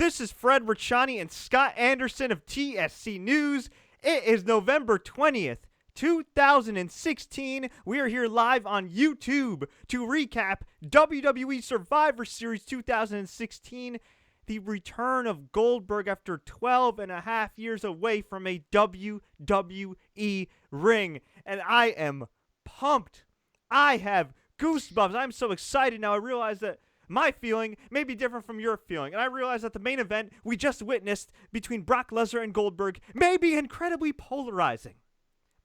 This is Fred Ricciani and Scott Anderson of TSC News. It is November 20th, 2016. We are here live on YouTube to recap WWE Survivor Series 2016, the return of Goldberg after 12 and a half years away from a WWE ring. And I am pumped. I have goosebumps. I'm so excited now. I realize that my feeling may be different from your feeling. And I realize that the main event we just witnessed between Brock Lesnar and Goldberg may be incredibly polarizing.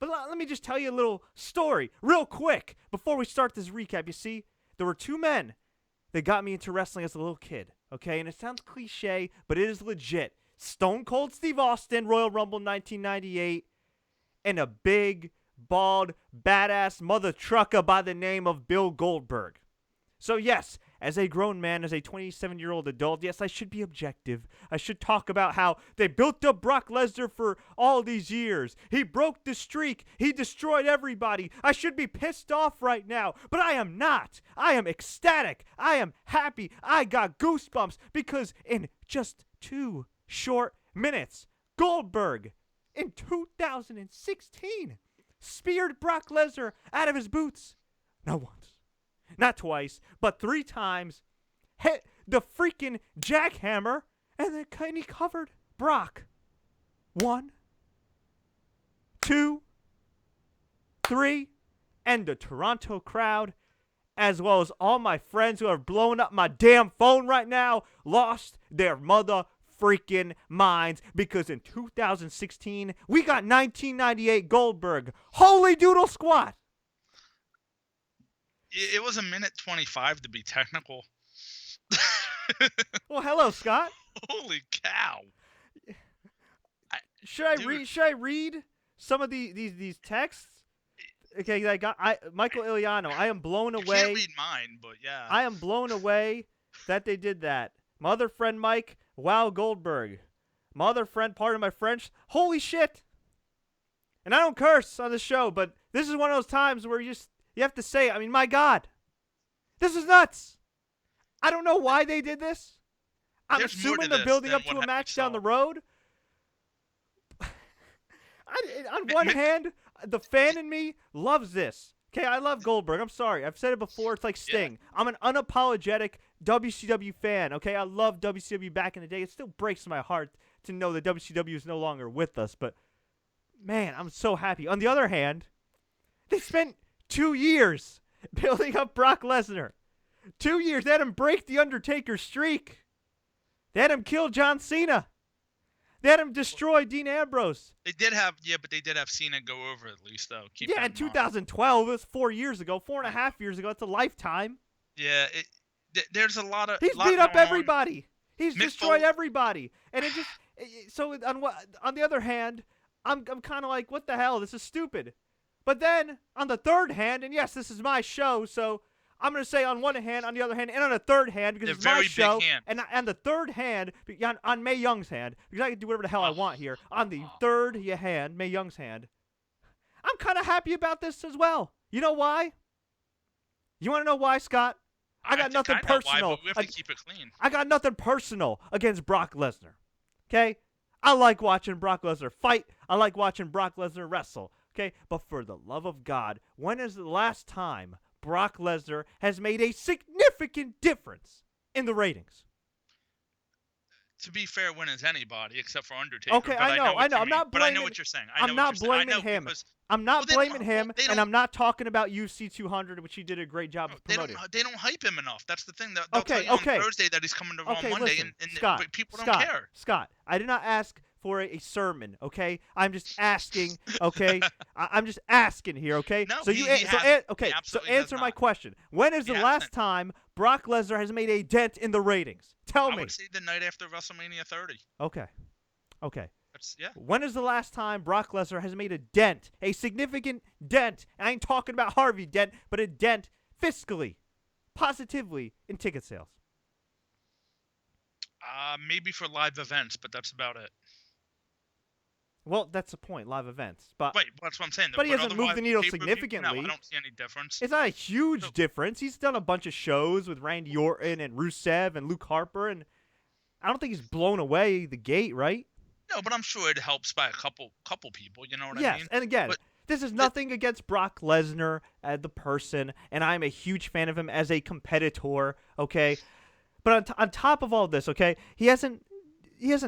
But let me just tell you a little story real quick before we start this recap. You see, there were two men that got me into wrestling as a little kid, okay? And it sounds cliche, but it is legit. Stone Cold Steve Austin, Royal Rumble 1998, and a big, bald, badass mother trucker by the name of Bill Goldberg. So yes, as a grown man, as a 27-year-old adult, yes, I should be objective. I should talk about how they built up Brock Lesnar for all these years. He broke the streak. He destroyed everybody. I should be pissed off right now, but I am not. I am ecstatic. I am happy. I got goosebumps because in just 2 short minutes, Goldberg in 2016 speared Brock Lesnar out of his boots. Not once. Not twice, but 3 times, hit the freaking jackhammer, and then he covered Brock. 1, 2, 3, and the Toronto crowd, as well as all my friends who are blowing up my damn phone right now, lost their mother freaking minds, because in 2016, we got 1998 Goldberg. Holy doodle squat! It was 1:25 to be technical. Well, hello, Scott. Holy cow! Should I read some of these texts? Okay, Michael Iliano. I am blown away. You can't read mine, but yeah. I am blown away that they did that. My other friend Mike, wow, Goldberg. My other friend, pardon my French, holy shit. And I don't curse on the show, but this is one of those times where you have to say, I mean, my God, this is nuts. I don't know why they did this. I'm assuming they're building up to a match down the road. On one hand, the fan in me loves this. Okay, I love Goldberg. I'm sorry. I've said it before. It's like Sting. Yeah. I'm an unapologetic WCW fan. Okay, I love WCW back in the day. It still breaks my heart to know that WCW is no longer with us. But, man, I'm so happy. On the other hand, they spent 2 years building up Brock Lesnar. 2 years. They had him break the Undertaker streak. They had him kill John Cena. They had him destroy Dean Ambrose. They did have Cena go over at least, though. In 2012. It was 4 years ago. 4.5 years ago. It's a lifetime. Yeah. There's a lot of... He's beat up everybody. He's destroyed everybody. And it just... So, on the other hand, I'm kind of like, what the hell? This is stupid. But then, on the third hand, and yes, this is my show, so I'm going to say on one hand, on the other hand, and on the third hand, because it's my show, and on the third hand, on Mae Young's hand, because I can do whatever the hell I want here, on the third hand, Mae Young's hand, I'm kind of happy about this as well. You know why? You want to know why, Scott? I got nothing personal. Why, but we have to keep it clean. I got nothing personal against Brock Lesnar, okay? I like watching Brock Lesnar fight. I like watching Brock Lesnar wrestle. Okay, but for the love of God, when is the last time Brock Lesnar has made a significant difference in the ratings? To be fair, when is anybody except for Undertaker? Okay, I know. I'm not blaming. But I know what you're saying. I'm not blaming him. I'm not blaming him, and I'm not talking about UFC 200, which he did a great job of promoting. They don't hype him enough. That's the thing. They'll tell you on Thursday that he's coming to Raw Monday, listen, and Scott, people don't care. Scott, I did not ask for a sermon, okay? I'm just asking, okay? I'm just asking here, okay? No, so answer my question. When is the last time Brock Lesnar has made a dent in the ratings? Tell me. I would say the night after WrestleMania 30. Okay. Yeah. When is the last time Brock Lesnar has made a dent, a significant dent? I ain't talking about Harvey Dent, but a dent fiscally, positively in ticket sales. Maybe for live events, but that's about it. Well, that's the point, live events. But right, that's what I'm saying. But he hasn't moved the needle significantly. No, I don't see any difference. It's not a huge difference. He's done a bunch of shows with Randy Orton and Rusev and Luke Harper, and I don't think he's blown away the gate, right? No, but I'm sure it helps by a couple people. You know what I Yes, mean? and again, But this is nothing against Brock Lesnar as the person, and I'm a huge fan of him as a competitor, okay? But on top of all this, okay, he hasn't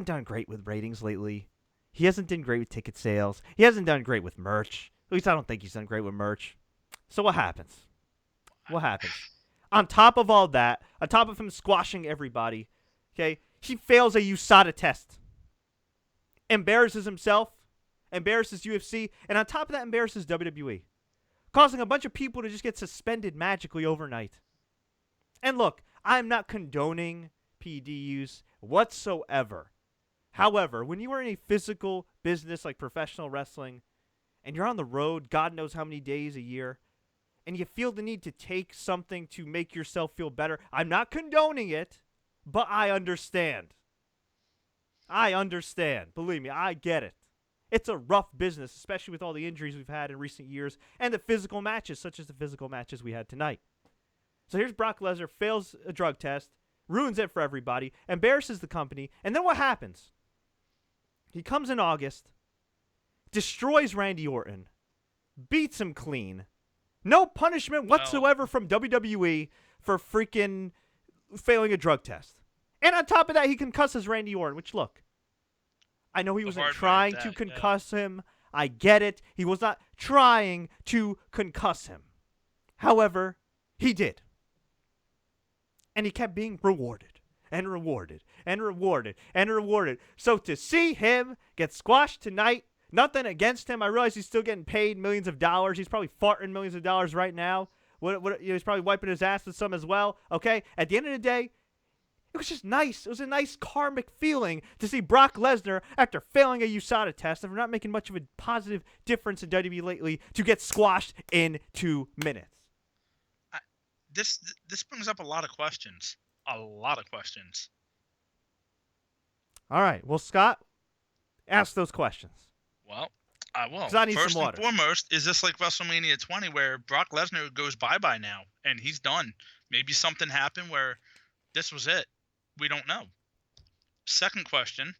done great with ratings lately. He hasn't done great with ticket sales. He hasn't done great with merch. At least I don't think he's done great with merch. So what happens? What happens? On top of all that, on top of him squashing everybody, okay, he fails a USADA test. Embarrasses himself, embarrasses UFC, and on top of that embarrasses WWE. Causing a bunch of people to just get suspended magically overnight. And look, I'm not condoning PD use whatsoever. However, when you are in a physical business like professional wrestling, and you're on the road, God knows how many days a year, and you feel the need to take something to make yourself feel better, I'm not condoning it, but I understand. I understand. Believe me, I get it. It's a rough business, especially with all the injuries we've had in recent years and the physical matches, such as the physical matches we had tonight. So here's Brock Lesnar, fails a drug test, ruins it for everybody, embarrasses the company, and then what happens? He comes in August, destroys Randy Orton, beats him clean, no punishment whatsoever from WWE for freaking failing a drug test. And on top of that, he concusses Randy Orton, which, look, I know he wasn't trying to concuss him. I get it. He was not trying to concuss him. However, he did. And he kept being rewarded and rewarded and rewarded and rewarded. So to see him get squashed tonight, nothing against him. I realize he's still getting paid millions of dollars. He's probably farting millions of dollars right now. He's probably wiping his ass with some as well. Okay? At the end of the day, it was just nice. It was a nice karmic feeling to see Brock Lesnar, after failing a USADA test and for not making much of a positive difference in WWE lately, to get squashed in 2 minutes. This brings up a lot of questions. A lot of questions. All right. Well, Scott, ask those questions. Well, I will. Because I need First some water. and foremost, is this like WrestleMania 20 where Brock Lesnar goes bye-bye now and he's done? Maybe something happened where this was it. We don't know. Second question,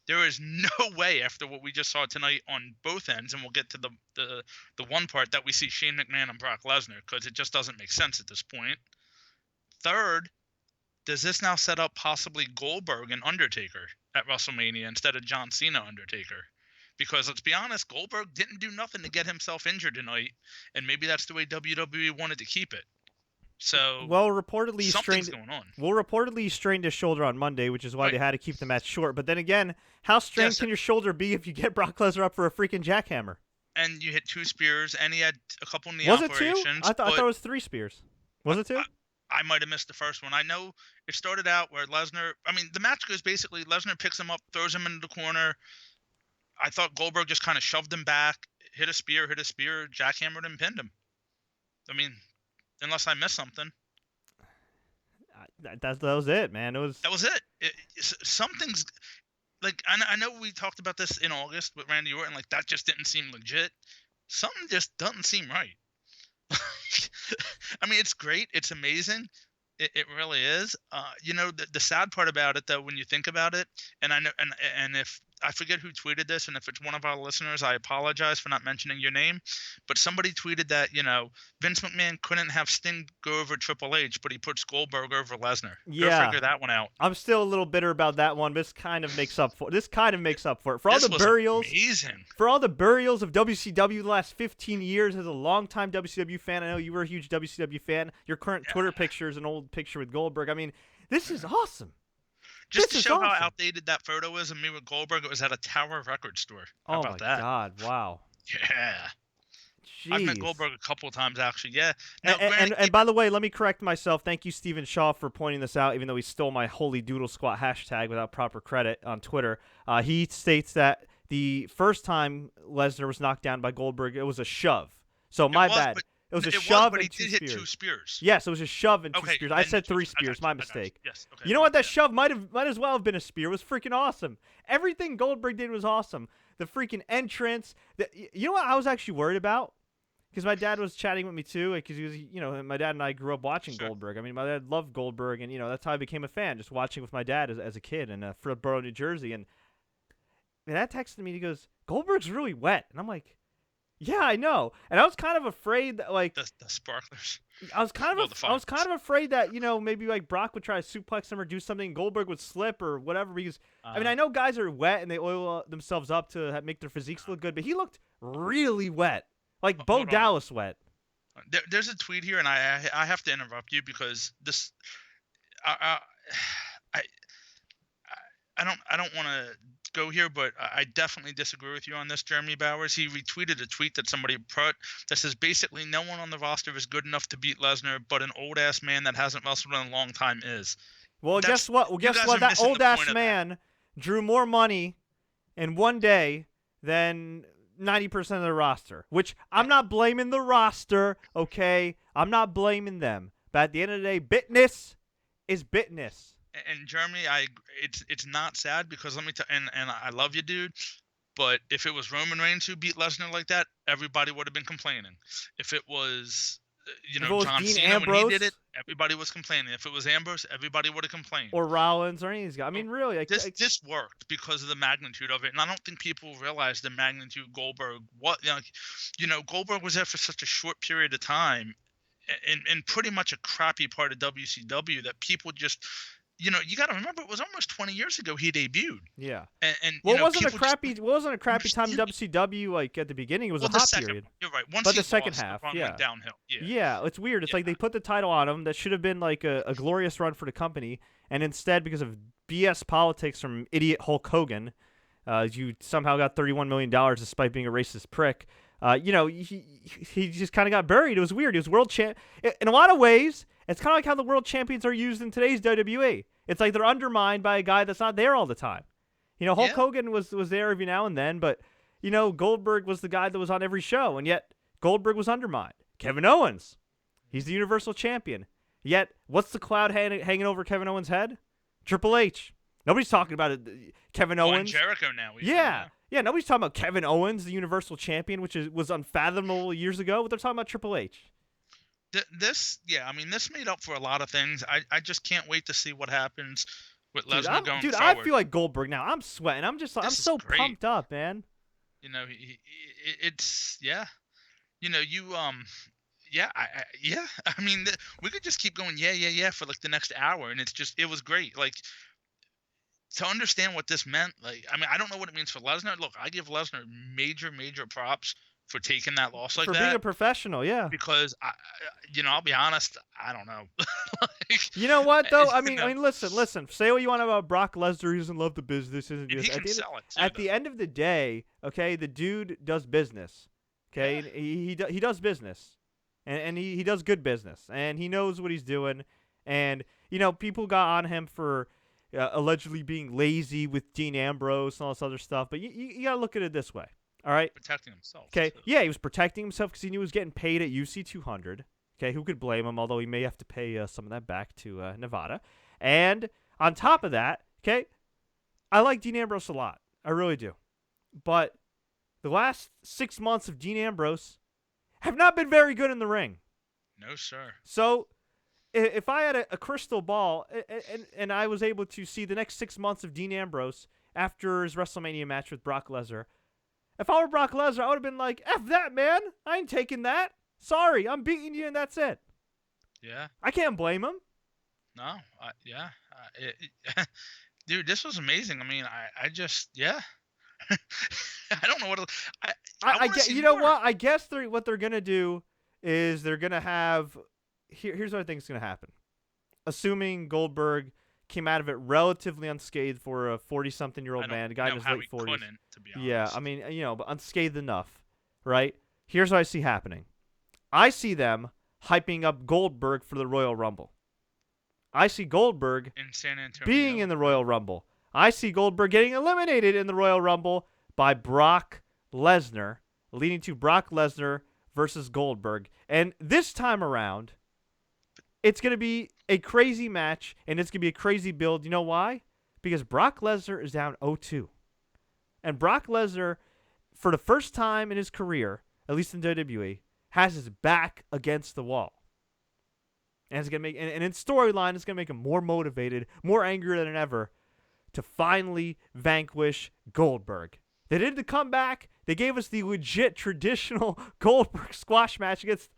there is no way after what we just saw tonight on both ends, and we'll get to the one part that we see Shane McMahon and Brock Lesnar, because it just doesn't make sense at this point. Third, does this now set up possibly Goldberg and Undertaker at WrestleMania instead of John Cena Undertaker? Because let's be honest, Goldberg didn't do nothing to get himself injured tonight, and maybe that's the way WWE wanted to keep it. So reportedly something's going on. Reportedly he strained his shoulder on Monday, which is why they had to keep the match short. But then again, how strained can your shoulder be if you get Brock Lesnar up for a freaking jackhammer? And you hit 2 spears, and he had a couple knee Was operations. it 2? I thought it was 3 spears. Was it 2? I might have missed the first one. I know it started out where Lesnar. I mean, the match goes basically Lesnar picks him up, throws him into the corner. I thought Goldberg just kind of shoved him back, hit a spear, jackhammered and pinned him. I mean, unless I missed something. That was it, man. That was it. Something's like I know we talked about this in August with Randy Orton. Like that just didn't seem legit. Something just doesn't seem right. I mean, it's great. It's amazing. It really is. The sad part about it, though, when you think about it, and I know, and if I forget who tweeted this, and if it's one of our listeners, I apologize for not mentioning your name, but somebody tweeted that, Vince McMahon couldn't have Sting go over Triple H, but he puts Goldberg over Lesnar. Yeah. Go figure that one out. I'm still a little bitter about that one, but this kind of makes up for it. For all the burials. Amazing. For all the burials of WCW the last 15 years, as a longtime WCW fan, I know you were a huge WCW fan. Your current Twitter picture is an old picture with Goldberg. I mean, this is awesome. Just to show how outdated that photo is of me with Goldberg, it was at a Tower Record store. How about that? Oh, my God. Wow. Yeah. Jeez. I've met Goldberg a couple of times, actually. Yeah. Now, and by the way, let me correct myself. Thank you, Stephen Shaw, for pointing this out, even though he stole my Holy Doodle Squat hashtag without proper credit on Twitter. He states that the first time Lesnar was knocked down by Goldberg, it was a shove. So my bad. It was a shove and 2 spears. He did hit 2 spears. Yes, it was a shove and 2 spears. I said 3 spears. My mistake. Yes. Okay. You know what? That shove might as well have been a spear. It was freaking awesome. Everything Goldberg did was awesome. The freaking entrance. You know what I was actually worried about? because my dad was chatting with me too, because he was, my dad and I grew up watching Goldberg. I mean, my dad loved Goldberg, and that's how I became a fan, just watching with my dad as a kid in Fredboro, New Jersey. And my dad texted me, he goes, "Goldberg's really wet," and I'm like, "Yeah, I know." And I was kind of afraid that the sparklers. I was kind of afraid that maybe like Brock would try to suplex him or do something, Goldberg would slip or whatever. Because I mean, I know guys are wet and they oil themselves up to make their physiques look good, but he looked really wet, like Bo Dallas wet. There's a tweet here, and I have to interrupt you because this I don't want to go here, but I definitely disagree with you on this, Jeremy Bowers. He retweeted a tweet that somebody put that says basically no one on the roster is good enough to beat Lesnar, but an old ass man that hasn't wrestled in a long time is. Well, guess what? That old ass man drew more money in one day than 90% of the roster, which I'm not blaming the roster, okay? I'm not blaming them. But at the end of the day, bitness is bitness. And Jeremy, it's not sad because let me tell and I love you, dude. But if it was Roman Reigns who beat Lesnar like that, everybody would have been complaining. If it was, John Cena when he did it, everybody was complaining. If it was Ambrose, everybody would have complained. Or Rollins or any of these guys. I mean, really, this worked because of the magnitude of it, and I don't think people realize the magnitude Goldberg. Goldberg was there for such a short period of time, in pretty much a crappy part of WCW that people just. You got to remember it was almost 20 years ago he debuted. Yeah. And it wasn't a crappy time in WCW like at the beginning. It was a hot period. You're right. But the second half, went downhill. Yeah, it's weird. It's like they put the title on him that should have been like a glorious run for the company, and instead because of BS politics from idiot Hulk Hogan, you somehow got $31 million despite being a racist prick. He just kind of got buried. It was weird. He was world champ. In a lot of ways, it's kind of like how the world champions are used in today's WWE. It's like they're undermined by a guy that's not there all the time. Hulk Hogan was there every now and then, but, Goldberg was the guy that was on every show, and yet Goldberg was undermined. Kevin Owens, he's the Universal Champion. Yet, what's the cloud hanging over Kevin Owens' head? Triple H. Nobody's talking about it. Kevin Owens. Jericho now. Yeah, nobody's talking about Kevin Owens, the Universal Champion, which was unfathomable years ago, but they're talking about Triple H. This made up for a lot of things. I just can't wait to see what happens with Lesnar going forward. I feel like Goldberg now. I'm sweating. I'm so pumped up, man. I mean, we could just keep going, for like the next hour, and it was great. Like to understand what this meant. Like, I mean, I don't know what it means for Lesnar. Look, I give Lesnar major props for taking that loss like that. For being a professional, yeah. Because I'll be honest, I don't know. You know what though? I mean, listen. Say what you want about Brock Lesnar. He doesn't love the business. He can sell it too, at the end of the day, okay, the dude does business. Okay, yeah. He does business, and he does good business, and he knows what he's doing. And people got on him for allegedly being lazy with Dean Ambrose and all this other stuff. But you gotta look at it this way. All right. Protecting himself. Okay. So. Yeah, he was protecting himself because he knew he was getting paid at UC 200. Okay, who could blame him? Although he may have to pay some of that back to Nevada. And on top of that, okay, I like Dean Ambrose a lot. I really do. But the last 6 months of Dean Ambrose have not been very good in the ring. No, sir. So if I had a crystal ball and I was able to see the next 6 months of Dean Ambrose after his WrestleMania match with Brock Lesnar, if I were Brock Lesnar, I would have been like, F that, man. I ain't taking that. Sorry, I'm beating you, and that's it. Yeah. I can't blame him. No. Dude, this was amazing. I mean, I just, yeah. I don't know what I guess, you know what? I guess what they're going to do is they're going to have, here's what I think is going to happen. Assuming Goldberg came out of it relatively unscathed for a 40-something-year-old man, a guy in his late 40s. To be honest. Yeah, I mean, but unscathed enough, right? Here's what I see happening. I see them hyping up Goldberg for the Royal Rumble. I see Goldberg in San Antonio being in the Royal Rumble. I see Goldberg getting eliminated in the Royal Rumble by Brock Lesnar, leading to Brock Lesnar versus Goldberg. And this time around, it's going to be a crazy match, and it's going to be a crazy build. You know why? Because Brock Lesnar is down 0-2. And Brock Lesnar, for the first time in his career, at least in WWE, has his back against the wall. And it's gonna make, and in storyline, it's gonna make him more motivated, more angry than ever, to finally vanquish Goldberg. They did the comeback. They gave us the legit traditional Goldberg squash match against,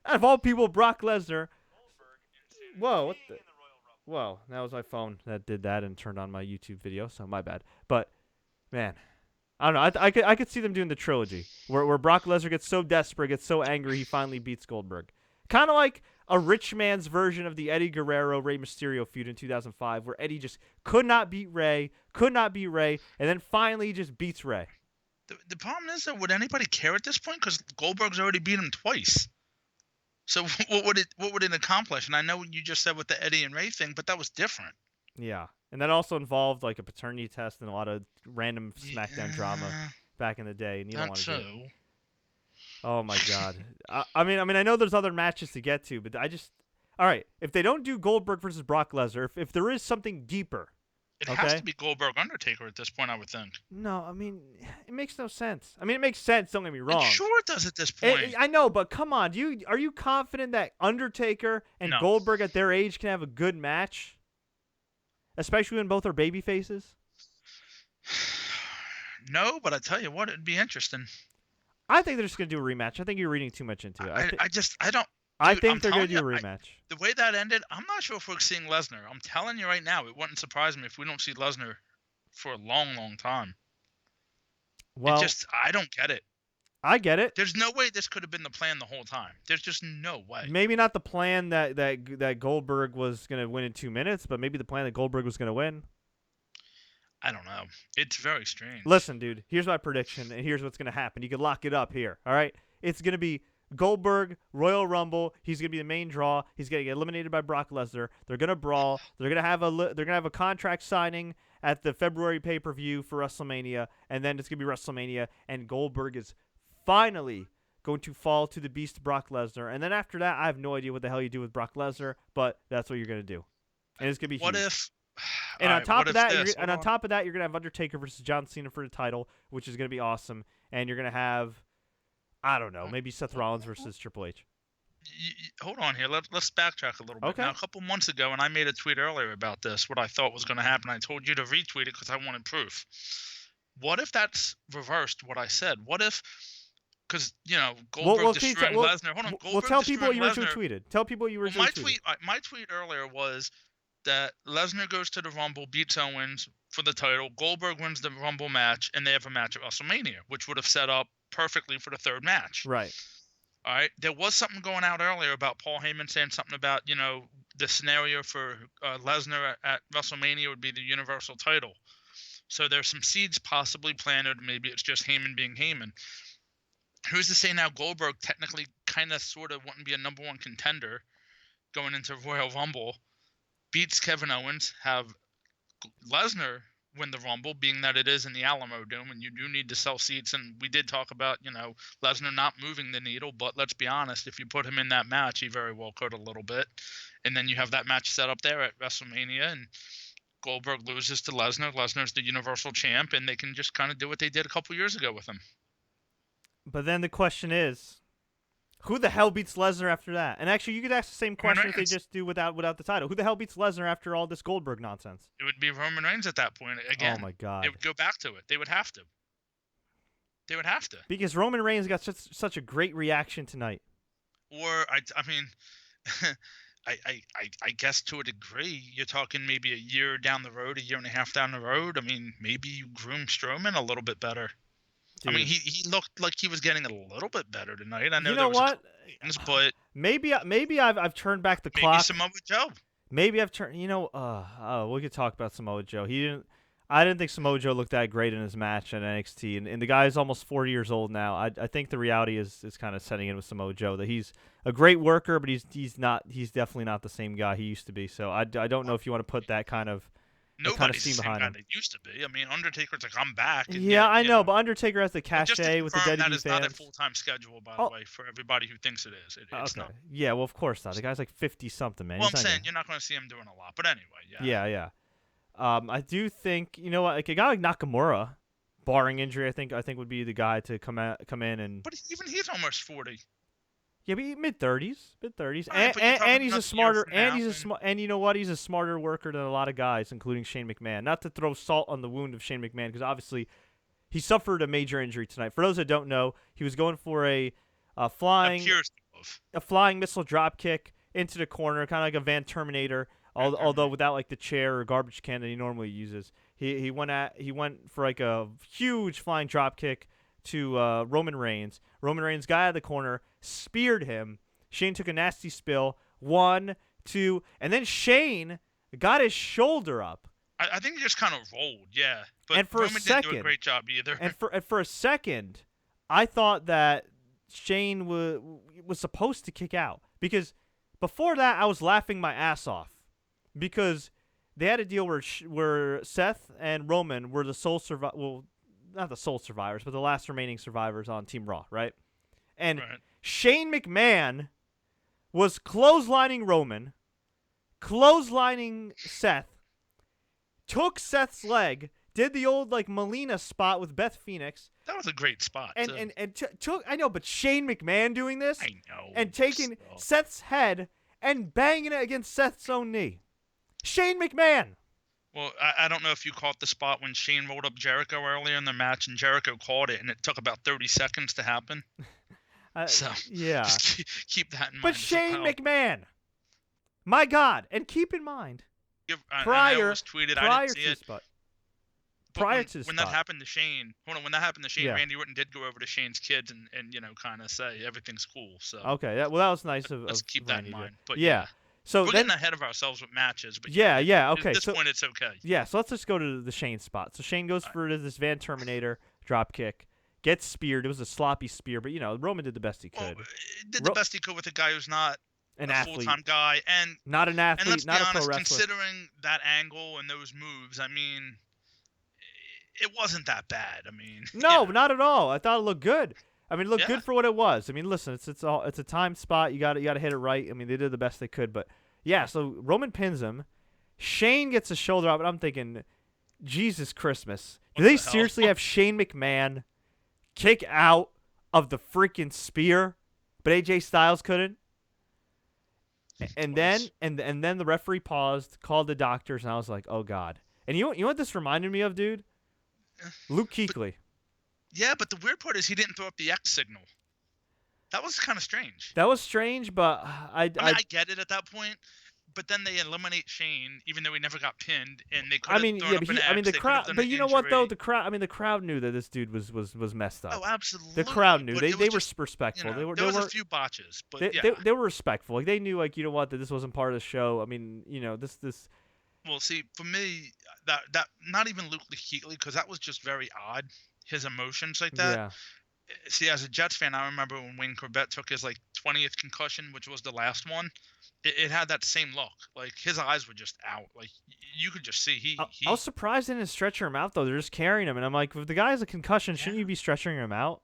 out of all people, Brock Lesnar. Whoa, what the? Whoa, that was my phone that did that and turned on my YouTube video, so my bad. But man, I don't know. I could see them doing the trilogy where Brock Lesnar gets so desperate, gets so angry, he finally beats Goldberg. Kind of like a rich man's version of the Eddie Guerrero Rey Mysterio feud in 2005, where Eddie just could not beat Rey, and then finally just beats Rey. The problem is that would anybody care at this point? Because Goldberg's already beat him twice. So what would it accomplish? And I know you just said with the Eddie and Rey thing, but that was different. Yeah, and that also involved like a paternity test and a lot of random SmackDown drama back in the day, and you don't want to do it. Oh my God! I mean, I know there's other matches to get to, but all right. If they don't do Goldberg versus Brock Lesnar, if there is something deeper, it has to be Goldberg Undertaker at this point, I would think. No, I mean, it makes no sense. I mean, it makes sense. Don't get me wrong. Sure, it does at this point. I know, but come on, are you confident that Undertaker and Goldberg at their age can have a good match, especially when both are baby faces? No, but I tell you what, it'd be interesting. I think they're just going to do a rematch. I think you're reading too much into it. I think they're going to do a rematch. The way that ended, I'm not sure if we're seeing Lesnar. I'm telling you right now, it wouldn't surprise me if we don't see Lesnar for a long, long time. Well, I don't get it. I get it. There's no way this could have been the plan the whole time. There's just no way. Maybe not the plan that Goldberg was going to win in 2 minutes, but maybe the plan that Goldberg was going to win. I don't know. It's very strange. Listen, dude, here's my prediction, and here's what's going to happen. You can lock it up here, all right? It's going to be Goldberg, Royal Rumble. He's going to be the main draw. He's going to get eliminated by Brock Lesnar. They're going to brawl. They're going to have a contract signing at the February pay-per-view for WrestleMania, and then it's going to be WrestleMania, and Goldberg is finally going to fall to the beast Brock Lesnar. And then after that, I have no idea what the hell you do with Brock Lesnar, but that's what you're going to do. And it's going to be huge. And on top of that, you're gonna have Undertaker versus John Cena for the title, which is gonna be awesome. And you're gonna have, I don't know, maybe Seth Rollins versus Triple H. Hold on here. Let's backtrack a little bit. Okay. Now, a couple months ago, and I made a tweet earlier about this, what I thought was going to happen. I told you to retweet it because I wanted proof. What if that's reversed? What I said? What if? Because Goldberg destroying Lesnar. Hold on. Well, tell people you originally tweeted. Tell people you originally tweeted. My tweet earlier was that Lesnar goes to the Rumble, beats Owens for the title. Goldberg wins the Rumble match, and they have a match at WrestleMania, which would have set up perfectly for the third match. Right. All right. There was something going out earlier about Paul Heyman saying something about, the scenario for Lesnar at WrestleMania would be the Universal title. So there's some seeds possibly planted. Maybe it's just Heyman being Heyman. Who's to say now Goldberg technically kind of sort of wouldn't be a number one contender going into Royal Rumble, beats Kevin Owens, have Lesnar win the Rumble, being that it is in the Alamo Dome, and you do need to sell seats. And we did talk about, Lesnar not moving the needle, but let's be honest, if you put him in that match, he very well could a little bit. And then you have that match set up there at WrestleMania, and Goldberg loses to Lesnar. Lesnar's the Universal Champ, and they can just kind of do what they did a couple years ago with him. But then the question is, who the hell beats Lesnar after that? And actually, you could ask the same question if they just do without the title. Who the hell beats Lesnar after all this Goldberg nonsense? It would be Roman Reigns at that point. Again, oh my God. They would go back to it. They would have to. Because Roman Reigns got such a great reaction tonight. Or, I mean, I guess to a degree, you're talking maybe a year down the road, a year and a half down the road. I mean, maybe you groom Strowman a little bit better. Dude. I mean, he looked like he was getting a little bit better tonight. I know there was things, but maybe I've turned back the clock. Maybe Samoa Joe. Maybe I've turned. We could talk about Samoa Joe. I didn't think Samoa Joe looked that great in his match at NXT, and the guy is almost 40 years old now. I think the reality is kind of setting in with Samoa Joe that he's a great worker, but he's definitely not the same guy he used to be. So I don't know if you want to put that kind of. Nobody's the same guy they used to be. I mean, Undertaker's like, I'm back. And yeah, I know, but Undertaker has the cachet with the WWE fans. That is not a full-time schedule, by the way, for everybody who thinks it is. It's not. Yeah, well, of course not. The guy's like 50-something, man. Well, I'm saying you're not going to see him doing a lot. But anyway, yeah. Yeah. I do think, like a guy like Nakamura, barring injury, I think would be the guy to come in and. But even he's almost 40. Yeah, but mid-30s, Right, but you're and talking he's about a the year smarter, from and now, he's a and- smart, and you know what? He's a smarter worker than a lot of guys, including Shane McMahon. Not to throw salt on the wound of Shane McMahon, because obviously he suffered a major injury tonight. For those that don't know, he was going for a flying appears to have. a flying missile drop kick into the corner, kind of like a Van Terminator, although without like the chair or garbage can that he normally uses. He went for like a huge flying drop kick to Roman Reigns. Roman Reigns got out of the corner, speared him. Shane took a nasty spill. 1, 2, and then Shane got his shoulder up. I think he just kind of rolled, yeah. But And for a Roman didn't do second- a great job either. And for a second, I thought that Shane was supposed to kick out, because before that I was laughing my ass off, because they had a deal where Seth and Roman were the sole well, not the sole survivors, but the last remaining survivors on Team Raw, right? And Right. Shane McMahon was clotheslining Roman, clotheslining Seth, took Seth's leg, did the old like Melina spot with Beth Phoenix, That was a great spot. and too. took, I know, but Shane McMahon doing this I know. and taking still. Seth's head and banging it against Seth's own knee. Shane McMahon. Well, I don't know if you caught the spot when Shane rolled up Jericho earlier in the match, and Jericho called it, and it took about 30 seconds to happen. So Yeah. just keep that in mind. But as Shane well. McMahon. My God. And keep in mind, And I prior almost tweeted, I prior didn't see to the it. spot. But prior when, to the when spot. that happened to Shane, when that happened to Shane, Yeah. Randy Orton did go over to Shane's kids and kind of say everything's cool. So Okay. That was nice of let's keep that Randy in to- mind. But Yeah. So we're then, getting ahead of ourselves with matches. But yeah. Okay. At this So point, it's okay. yeah. So let's just go to the Shane spot. So Shane goes for this Van Terminator drop kick, gets speared. It was a sloppy spear, but Roman did the best he Well, could. did the best he could with a guy who's not An a athlete, full-time guy, and not an athlete, let's not be a pro honest, wrestler. considering that angle and those moves, I mean, it wasn't that bad. I mean, No, yeah. not at all. I thought it looked good. I mean, it looked Yeah. good for what it was. I mean, listen, it's a timed spot. You got to hit it right. I mean, they did the best they could, but yeah. So Roman pins him. Shane gets a shoulder up, and I'm thinking, Jesus Christmas, do What they the hell? seriously have Shane McMahon kick out of the freaking spear, but AJ Styles couldn't? And then Twice. and then the referee paused, called the doctors, and I was like, oh God. And you know what this reminded me of, dude? Luke Kuechly. Yeah, but the weird part is he didn't throw up the X signal. That was kind of strange. That was strange, but I get it at that point, but then they eliminate Shane, even though he never got pinned, and they could have thrown up an X, the they could have crowd. done But an you know what though, injury. the crowd knew that this dude was messed up. Oh, absolutely. The crowd knew. but They it was were just, respectful. you They know, were there was they a were few botches, but they, yeah. they were respectful. Like they knew, like, you know what, that this wasn't part of the show. I mean, this. Well, see, for me, that not even Luke Kuechly, because that was just very odd. His emotions like that. Yeah. See, as a Jets fan, I remember when Wayne Corbett took his 20th concussion, which was the last one. It had that same look. Like his eyes were just out. Like you could just see I was surprised they didn't stretcher him out though. They're just carrying him, and I'm like, if the guy has a concussion, shouldn't you be stretching him out?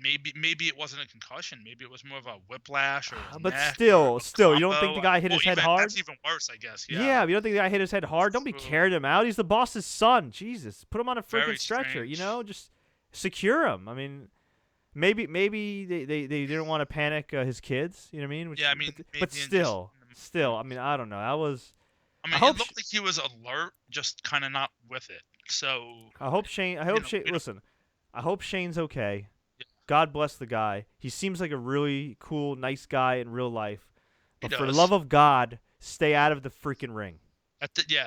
Maybe it wasn't a concussion. Maybe it was more of a whiplash or his But neck still, or a you don't think combo. the guy hit his head Even, hard? That's even worse, I guess. Yeah, but you don't think the guy hit his head hard? Don't be Ugh. carrying him out. He's the boss's son. Jesus, put him on a Very freaking stretcher. strange. Just secure him. I mean, maybe they didn't want to panic his kids. You know what I mean? Yeah, I mean, but maybe in still, I mean, I don't know. I mean, I hope it looked like he was alert, just kind of not with it. So I hope Shane. Listen, I hope Shane's okay. Yeah. God bless the guy. He seems like a really cool, nice guy in real life. He But for the does. love of God, stay out of the freaking ring.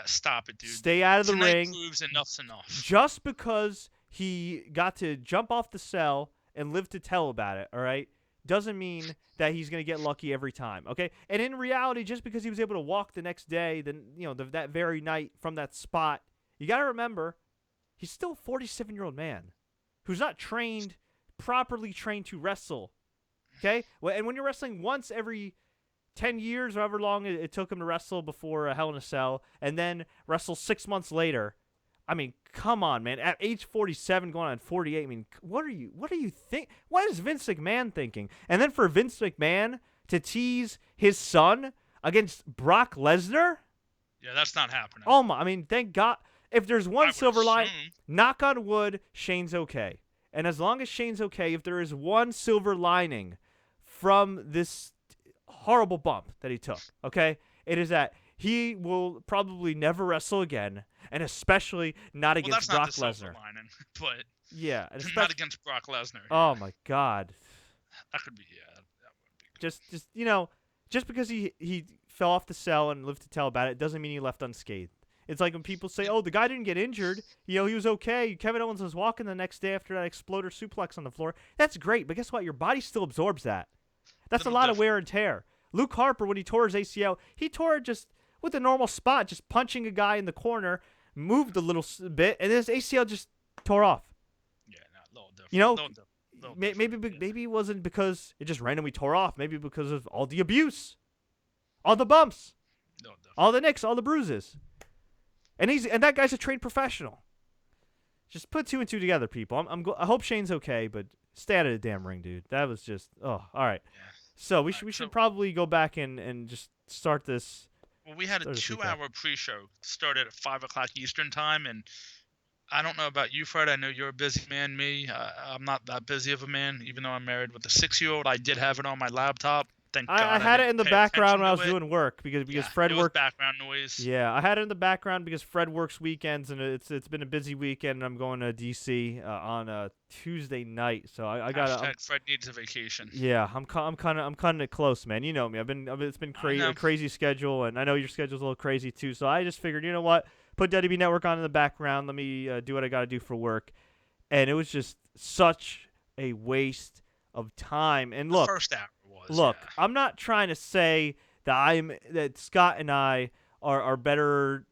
stop it, dude. Stay out of the Tonight ring. proves enough's enough. Just because he got to jump off the cell and live to tell about it, all right, doesn't mean that he's going to get lucky every time, okay? And in reality, just because he was able to walk the next day, that very night from that spot, you got to remember, he's still a 47-year-old man who's not properly trained to wrestle, okay? And when you're wrestling once every 10 years, however long it took him to wrestle before Hell in a Cell, and then wrestle 6 months later, I mean, come on, man. At age 47, going on 48, I mean, what do you think? What is Vince McMahon thinking? And then for Vince McMahon to tease his son against Brock Lesnar? Yeah, that's not happening. Oh my! I mean, thank God. If there's I one would silver lining, assume. knock on wood, Shane's okay. And as long as Shane's okay, if there is one silver lining, from this horrible bump that he took, okay? It is that he will probably never wrestle again, and especially not against Brock Lesnar. That's not the silver lining, but yeah, and not against Brock Lesnar. Oh my God. That could be, yeah. That would be good. Just because he fell off the cell and lived to tell about it doesn't mean he left unscathed. It's like when people say, "Oh, the guy didn't get injured. He was okay." Kevin Owens was walking the next day after that exploder suplex on the floor. That's great, but guess what? Your body still absorbs that. That's a lot of wear and tear. Luke Harper, when he tore his ACL, he tore it just with a normal spot, just punching a guy in the corner, moved a little bit, and his ACL just tore off. Yeah, a little different. Maybe it wasn't because it just randomly tore off. Maybe because of all the abuse, all the bumps, all the nicks, all the bruises. And that guy's a trained professional. Just put 2 and 2 together, people. I hope Shane's okay, but stay out of the damn ring, dude. That was just all right. Yeah. So we should probably go back and just start this. Well, we had a 2-hour pre-show started at 5:00 Eastern time, and I don't know about you, Fred. I know you're a busy man. I'm not that busy of a man, even though I'm married with a 6-year-old. I did have it on my laptop. Thank God. I had it in the background when I was doing work because Fred worked. Background noise. Yeah, I had it in the background because Fred works weekends, and it's been a busy weekend. And I'm going to DC on a Tuesday night, so I got. Fred needs a vacation. Yeah, I'm cutting it close, man. You know me. It's been a crazy schedule, and I know your schedule's a little crazy too. So I just figured, you know what, put WWE Network on in the background. Let me do what I got to do for work, and it was just such a waste of time. And look, the first hour. I'm not trying to say that Scott and I are better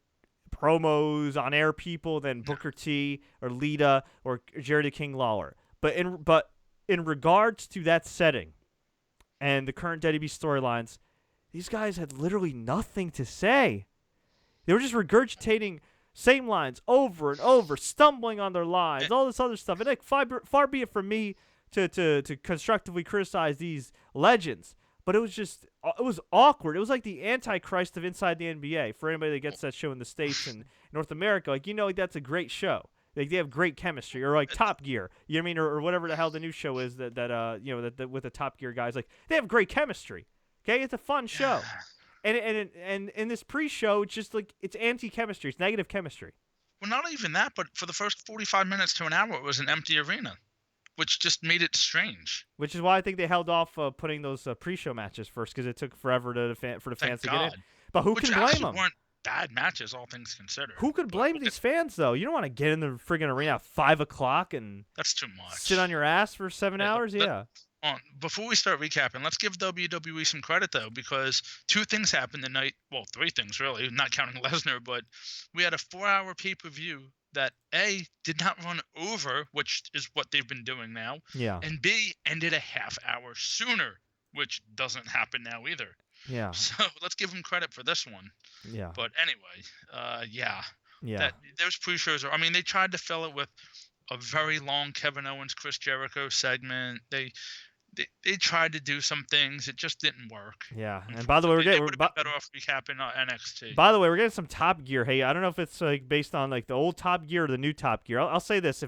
promos on air people than Booker T or Lita or Jerry the King Lawler. But in regards to that setting and the current WWE storylines, these guys had literally nothing to say. They were just regurgitating same lines over and over, stumbling on their lines, all this other stuff. And far be it from me to constructively criticize these legends, but it was awkward. It was like the Antichrist of Inside the NBA. For anybody that gets that show in the States and North America, that's a great show. Like, they have great chemistry, or like Top Gear, you know what I mean, or whatever the hell the new show is that with the Top Gear guys, like, they have great chemistry. Okay, it's a fun show, and in this pre-show, it's just like it's anti-chemistry, it's negative chemistry. Well, not even that, but for the first 45 minutes to an hour, it was an empty arena, which just made it strange. Which is why I think they held off putting those pre-show matches first, because it took forever for the fans to get in. But who can blame them? Weren't bad matches, all things considered. Who could blame these fans, though? You don't want to get in the friggin' arena at 5 o'clock and that's too much. Sit on your ass for 7 hours. Before we start recapping, let's give WWE some credit, though, because 2 things happened tonight. Well, 3 things, really, not counting Lesnar. But we had a 4-hour pay-per-view that A, did not run over, which is what they've been doing now. Yeah. And B, ended a half hour sooner, which doesn't happen now either. Yeah. So let's give them credit for this one. Yeah. But anyway, Yeah. Those pre-shows they tried to fill it with a very long Kevin Owens, Chris Jericho segment. They tried to do some things. It just didn't work. Yeah, and by the way, we're better off recapping NXT. By the way, we're getting some Top Gear. Hey, I don't know if it's like based on like the old Top Gear or the new Top Gear. I'll say this: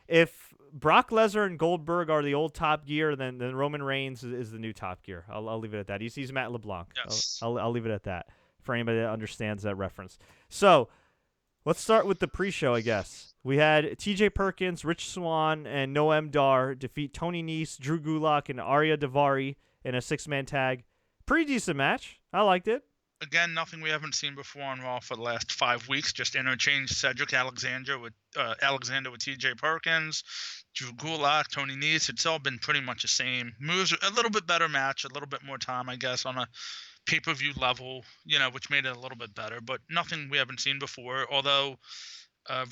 if Brock Lesnar and Goldberg are the old Top Gear, then Roman Reigns is the new Top Gear. I'll leave it at that. He's Matt LeBlanc. Yes. I'll leave it at that for anybody that understands that reference. So let's start with the pre-show, I guess. We had T.J. Perkins, Rich Swann, and Noam Dar defeat Tony Nese, Drew Gulak, and Ariya Daivari in a 6-man tag. Pretty decent match. I liked it. Again, nothing we haven't seen before on Raw for the last 5 weeks. Just interchange Cedric Alexander with T.J. Perkins, Drew Gulak, Tony Nese. It's all been pretty much the same. Moves a little bit better match, a little bit more time, I guess, on a pay-per-view level, which made it a little bit better. But nothing we haven't seen before, although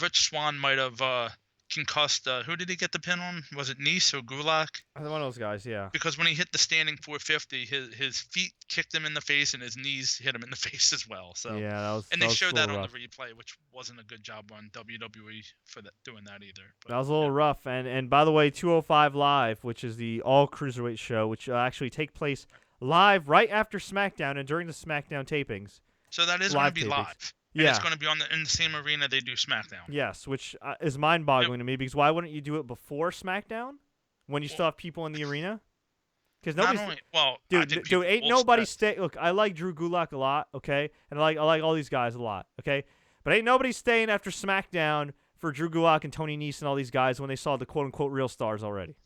Rich Swann might have concussed. Who did he get the pin on? Was it Nese or Gulak? One of those guys, yeah. Because when he hit the standing 450, his feet kicked him in the face and his knees hit him in the face as well. So yeah, that was. And they showed that on rough. the replay, which wasn't a good job on WWE for doing that either. But, that was a little rough. And by the way, 205 Live, which is the all Cruiserweight show, which actually take place live right after SmackDown and during the SmackDown tapings. So that is going to be live. And yeah. It's going to be in the same arena they do SmackDown. Yes, which is mind-boggling to me, because why wouldn't you do it before SmackDown when you still have people in the arena? Because Not nobody's. only, well, I Dude, think dude, ain't people nobody expect- stay. Look, I like Drew Gulak a lot, okay, and I like all these guys a lot, okay, but ain't nobody staying after SmackDown for Drew Gulak and Tony Nese and all these guys when they saw the quote unquote real stars already.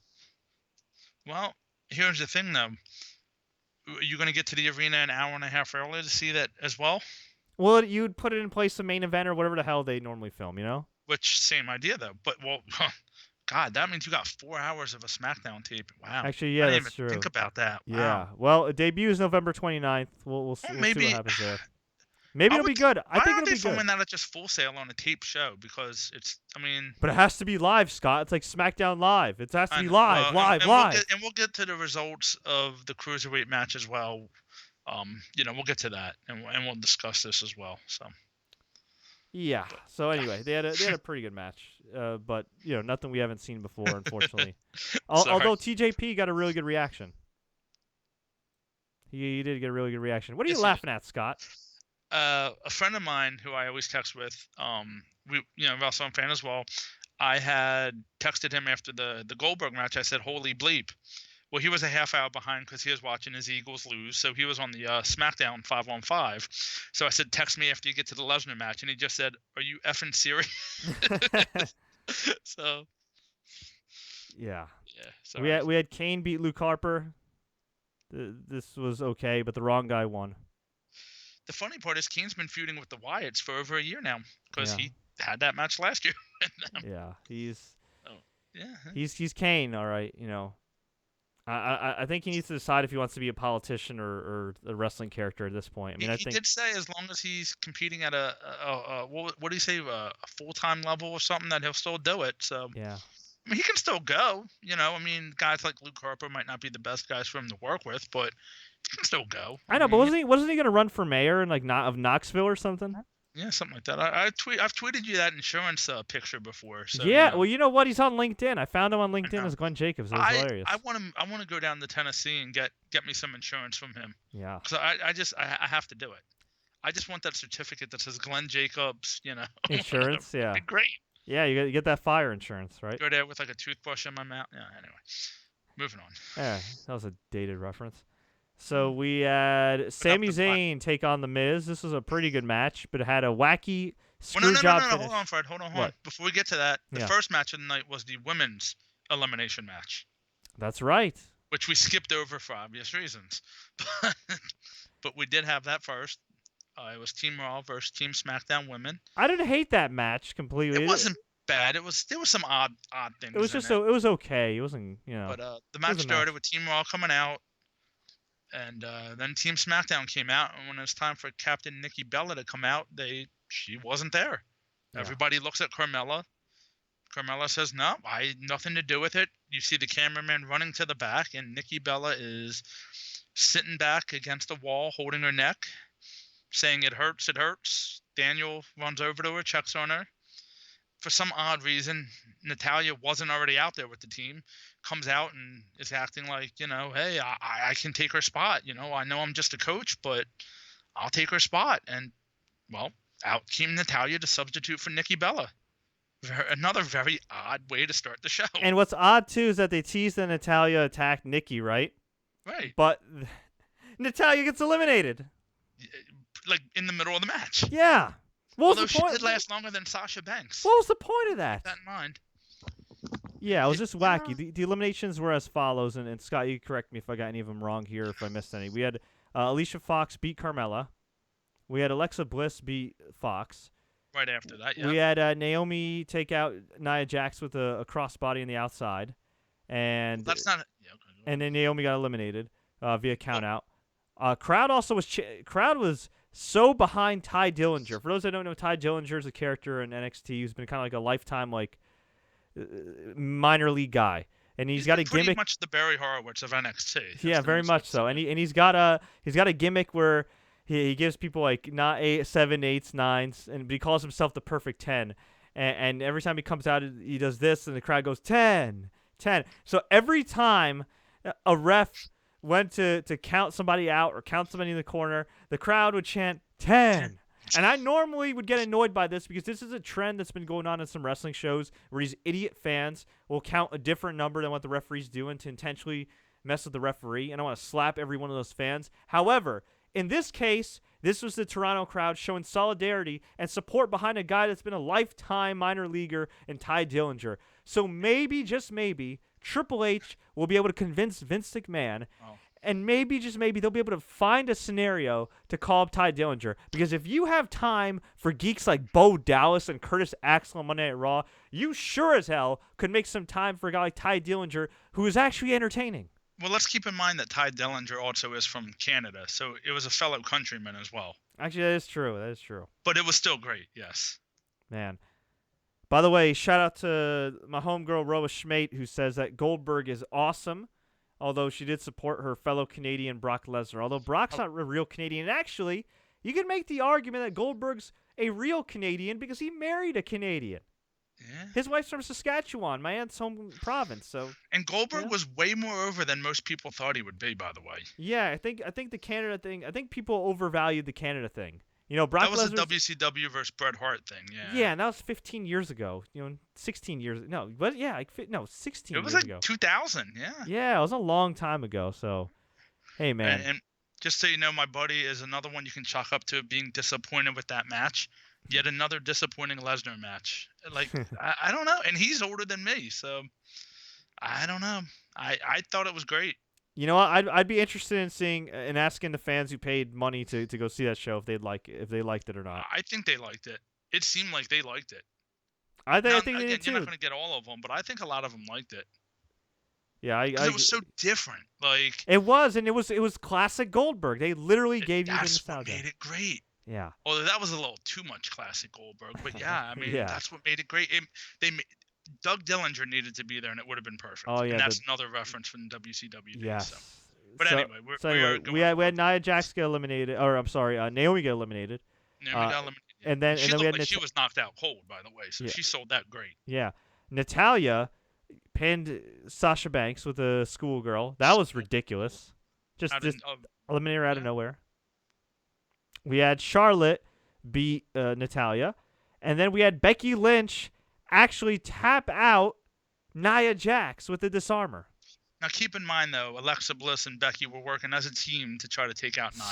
Well, here's the thing though. Are you going to get to the arena an hour and a half early to see that as well? Well, you'd put it in place of main event or whatever the hell they normally film, you know? Which same idea though. But well, God, that means you got 4 hours of a SmackDown tape. Wow. Actually, yeah, I didn't that's even true. think about that. Yeah. Wow. Well, it debuts November 29th. We'll see what happens there. Maybe it'll be good. I think it'll be Why aren't they good. filming that at just Full Sail on a tape show? Because it's, I mean. But it has to be live, Scott. It's like SmackDown Live. It has to be know. live, live. We'll get to the results of the Cruiserweight match as well. We'll get to that, and we'll discuss this as well. So. Yeah. So anyway, they had a pretty good match, but nothing we haven't seen before, unfortunately. Although TJP got a really good reaction. He did get a really good reaction. What are you laughing at, Scott? A friend of mine who I always text with, wrestling fan as well. I had texted him after the Goldberg match. I said, "Holy bleep!" Well, he was a half hour behind because he was watching his Eagles lose. So he was on the SmackDown 5-on-5. So I said, "Text me after you get to the Lesnar match," and he just said, "Are you effing serious?" So. Yeah. Yeah. Sorry. We had Kane beat Luke Harper. This was okay, but the wrong guy won. The funny part is Kane's been feuding with the Wyatts for over a year now because Yeah. he had that match last year. Yeah, he's Yeah. he's Kane, all right. I think he needs to decide if he wants to be a politician or a wrestling character at this point. I mean, He did say as long as he's competing at a what do you say, a full-time level or something, that he'll still do it. So yeah. I mean, he can still go. I mean, guys like Luke Harper might not be the best guys for him to work with, but he can still go. I know, but mean, wasn't he going to run for mayor in of Knoxville or something? yeah, something like that. I've tweeted you that insurance picture before. So, yeah, well, you know what? He's on LinkedIn. I found him on LinkedIn as Glenn Jacobs. It was hilarious. I want to go down to Tennessee and get me some insurance from him. Yeah. Because I have to do it. I just want that certificate that says Glenn Jacobs. Insurance, yeah. It'd be great. Yeah, you get that fire insurance, right? Go there with like a toothbrush in my mouth. Yeah. Anyway, moving on. Yeah, that was a dated reference. So we had Sami Zayn take on The Miz. This was a pretty good match, but it had a wacky screw job finish. Hold on, Fred. Hold on. What? Before we get to that, the Yeah. first match of the night was the women's elimination match, That's right. which we skipped over for obvious reasons. But we did have that first. It was Team Raw versus Team SmackDown women. I didn't hate that match completely. It wasn't bad. There was some odd things. It was just it was okay. It wasn't, But the match a started match. with Team Raw coming out, and then Team SmackDown came out. And when it was time for Captain Nikki Bella to come out, she wasn't there. Yeah. Everybody looks at Carmella. Carmella says, "No, I had nothing to do with it." You see the cameraman running to the back, and Nikki Bella is sitting back against a wall, holding her neck, saying, "It hurts, it hurts." Daniel runs over to her, checks on her. For some odd reason, Natalya wasn't already out there with the team, comes out and is acting like, hey, I can take her spot. I know I'm just a coach, but I'll take her spot. And, well, out came Natalya to substitute for Nikki Bella. Another very odd way to start the show. And what's odd, too, is that they teased that Natalya attacked Nikki, right? Right. But Natalya gets eliminated. Like, in the middle of the match. Yeah. What Although was the point? she did last longer than Sasha Banks. What was the point of that? Keep that in mind. Yeah, it was just wacky. The eliminations were as follows, and Scott, you correct me if I got any of them wrong here, if I missed any. We had Alicia Fox beat Carmella. We had Alexa Bliss beat Fox. Right after that, yeah. We had Naomi take out Nia Jax with a crossbody on the outside, and That's not. Yeah, okay. and then Naomi got eliminated via countout. Crowd also was crowd was so behind Ty Dillinger. For those that don't know, Ty Dillinger is a character in NXT who's been kind of like a lifetime minor league guy, and he's got a pretty gimmick. Much the Barry Horowitz of NXT. Yeah, very much so. And he's got a gimmick where he gives people like not 8, 7, 8s, 9s, but he calls himself the perfect 10. And every time he comes out, he does this, and the crowd goes 10, 10. So every time a ref went to count somebody out or count somebody in the corner, the crowd would chant 10. And I normally would get annoyed by this because this is a trend that's been going on in some wrestling shows where these idiot fans will count a different number than what the referee's doing to intentionally mess with the referee, and I want to slap every one of those fans. However, in this case, this was the Toronto crowd showing solidarity and support behind a guy that's been a lifetime minor leaguer in Ty Dillinger. So maybe, just maybe, Triple H will be able to convince Vince McMahon, and maybe, just maybe, they'll be able to find a scenario to call up Ty Dillinger. Because if you have time for geeks like Bo Dallas and Curtis Axel on Monday Night Raw, you sure as hell could make some time for a guy like Ty Dillinger, who is actually entertaining. Well, let's keep in mind that Ty Dillinger also is from Canada, so it was a fellow countryman as well. Actually, that is true. That is true. But it was still great, yes. Man. By the way, shout out to my homegirl, Roa Schmate, who says that Goldberg is awesome, although she did support her fellow Canadian Brock Lesnar. Although Brock's not a real Canadian. Actually, you can make the argument that Goldberg's a real Canadian because he married a Canadian. Yeah. His wife's from Saskatchewan, my aunt's home province. So. And Goldberg was way more over than most people thought he would be, by the way. Yeah, I think the Canada thing. I think people overvalued the Canada thing. You know, Brock That was Lesnar's, the WCW versus Bret Hart thing. Yeah. Yeah, and that was 15 years ago. 16 years. No, but yeah, 16 It was years like ago. 2000. Yeah. Yeah, it was a long time ago. So, hey man. And just so you know, my buddy is another one you can chalk up to being disappointed with that match. Yet another disappointing Lesnar match. Like, I don't know. And he's older than me, so I don't know. I thought it was great. You know what? I'd be interested in seeing and asking the fans who paid money to go see that show if they liked it or not. I think they liked it. It seemed like they liked it. I think again, they did too. You're not going to get all of them, but I think a lot of them liked it. Yeah, it was so different. Like it was, and it was classic Goldberg. They literally gave you the nostalgia. That's what made it great. Yeah. Although that was a little too much classic Goldberg, but yeah, I mean that's what made it great. Doug Dillinger needed to be there, and it would have been perfect. Oh yeah, and that's another reference from WCW. Yes. So. But anyway, we had Nia Jax get eliminated, or I'm sorry, Naomi get eliminated. Naomi got eliminated. And then we had she was knocked out cold, by the way, so she sold that great. Yeah, Natalya pinned Sasha Banks with a schoolgirl. That was ridiculous. Just eliminated her out of nowhere. We had Charlotte beat Natalya, and then we had Becky Lynch actually tap out Nia Jax with the disarmer. Now, keep in mind, though, Alexa Bliss and Becky were working as a team to try to take out Nia.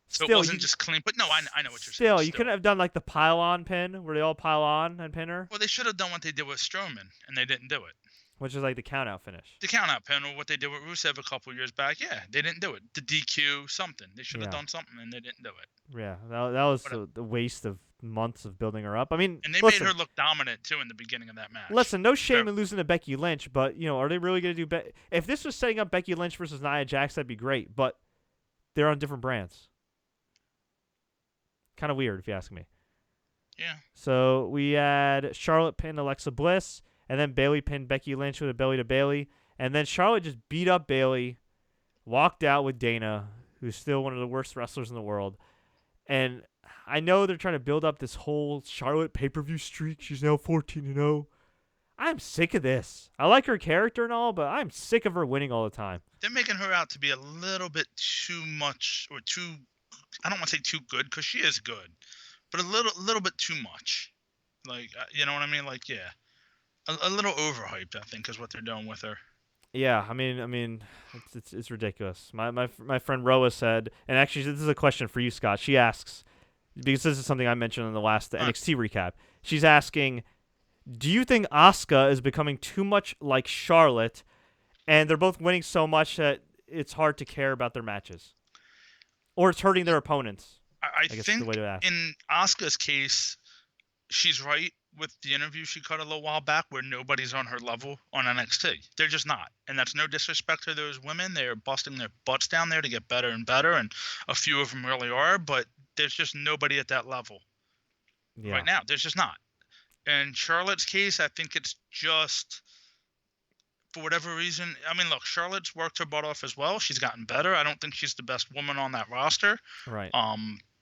So it wasn't just clean. But no, I know what you're saying. Still, you couldn't have done like the pile-on pin where they all pile on and pin her. Well, they should have done what they did with Strowman, and they didn't do it. Which is like the count-out finish. The count-out pin, or what they did with Rusev a couple years back. Yeah, they didn't do it. The DQ, something. They should have done something, and they didn't do it. Yeah, that was the waste of months of building her up. I mean, and they made her look dominant too in the beginning of that match. Listen, no shame in losing to Becky Lynch, but are they really going to do? If this was setting up Becky Lynch versus Nia Jax, that'd be great. But they're on different brands. Kind of weird, if you ask me. Yeah. So we had Charlotte pin Alexa Bliss, and then Bayley pinned Becky Lynch with a belly to Bayley, and then Charlotte just beat up Bayley, walked out with Dana, who's still one of the worst wrestlers in the world, and I know they're trying to build up this whole Charlotte pay-per-view streak. She's now 14-0. I'm sick of this. I like her character and all, but I'm sick of her winning all the time. They're making her out to be a little bit too much, or too, I don't want to say too good, because she is good, but a little bit too much. Like, you know what I mean? Like, yeah. A little overhyped, I think, is what they're doing with her. Yeah, I mean, it's ridiculous. My friend Roa said, and actually this is a question for you, Scott. She asks, because this is something I mentioned in the last NXT recap. She's asking, do you think Asuka is becoming too much like Charlotte, and they're both winning so much that it's hard to care about their matches, or it's hurting their opponents? I guess think the way to ask. In Asuka's case, she's right with the interview she cut a little while back where nobody's on her level on NXT. They're just not. And that's no disrespect to those women. They're busting their butts down there to get better and better, and a few of them really are, but there's just nobody at that level right now. There's just not. In Charlotte's case, I think it's just, for whatever reason, I mean, look, Charlotte's worked her butt off as well. She's gotten better. I don't think she's the best woman on that roster. Right.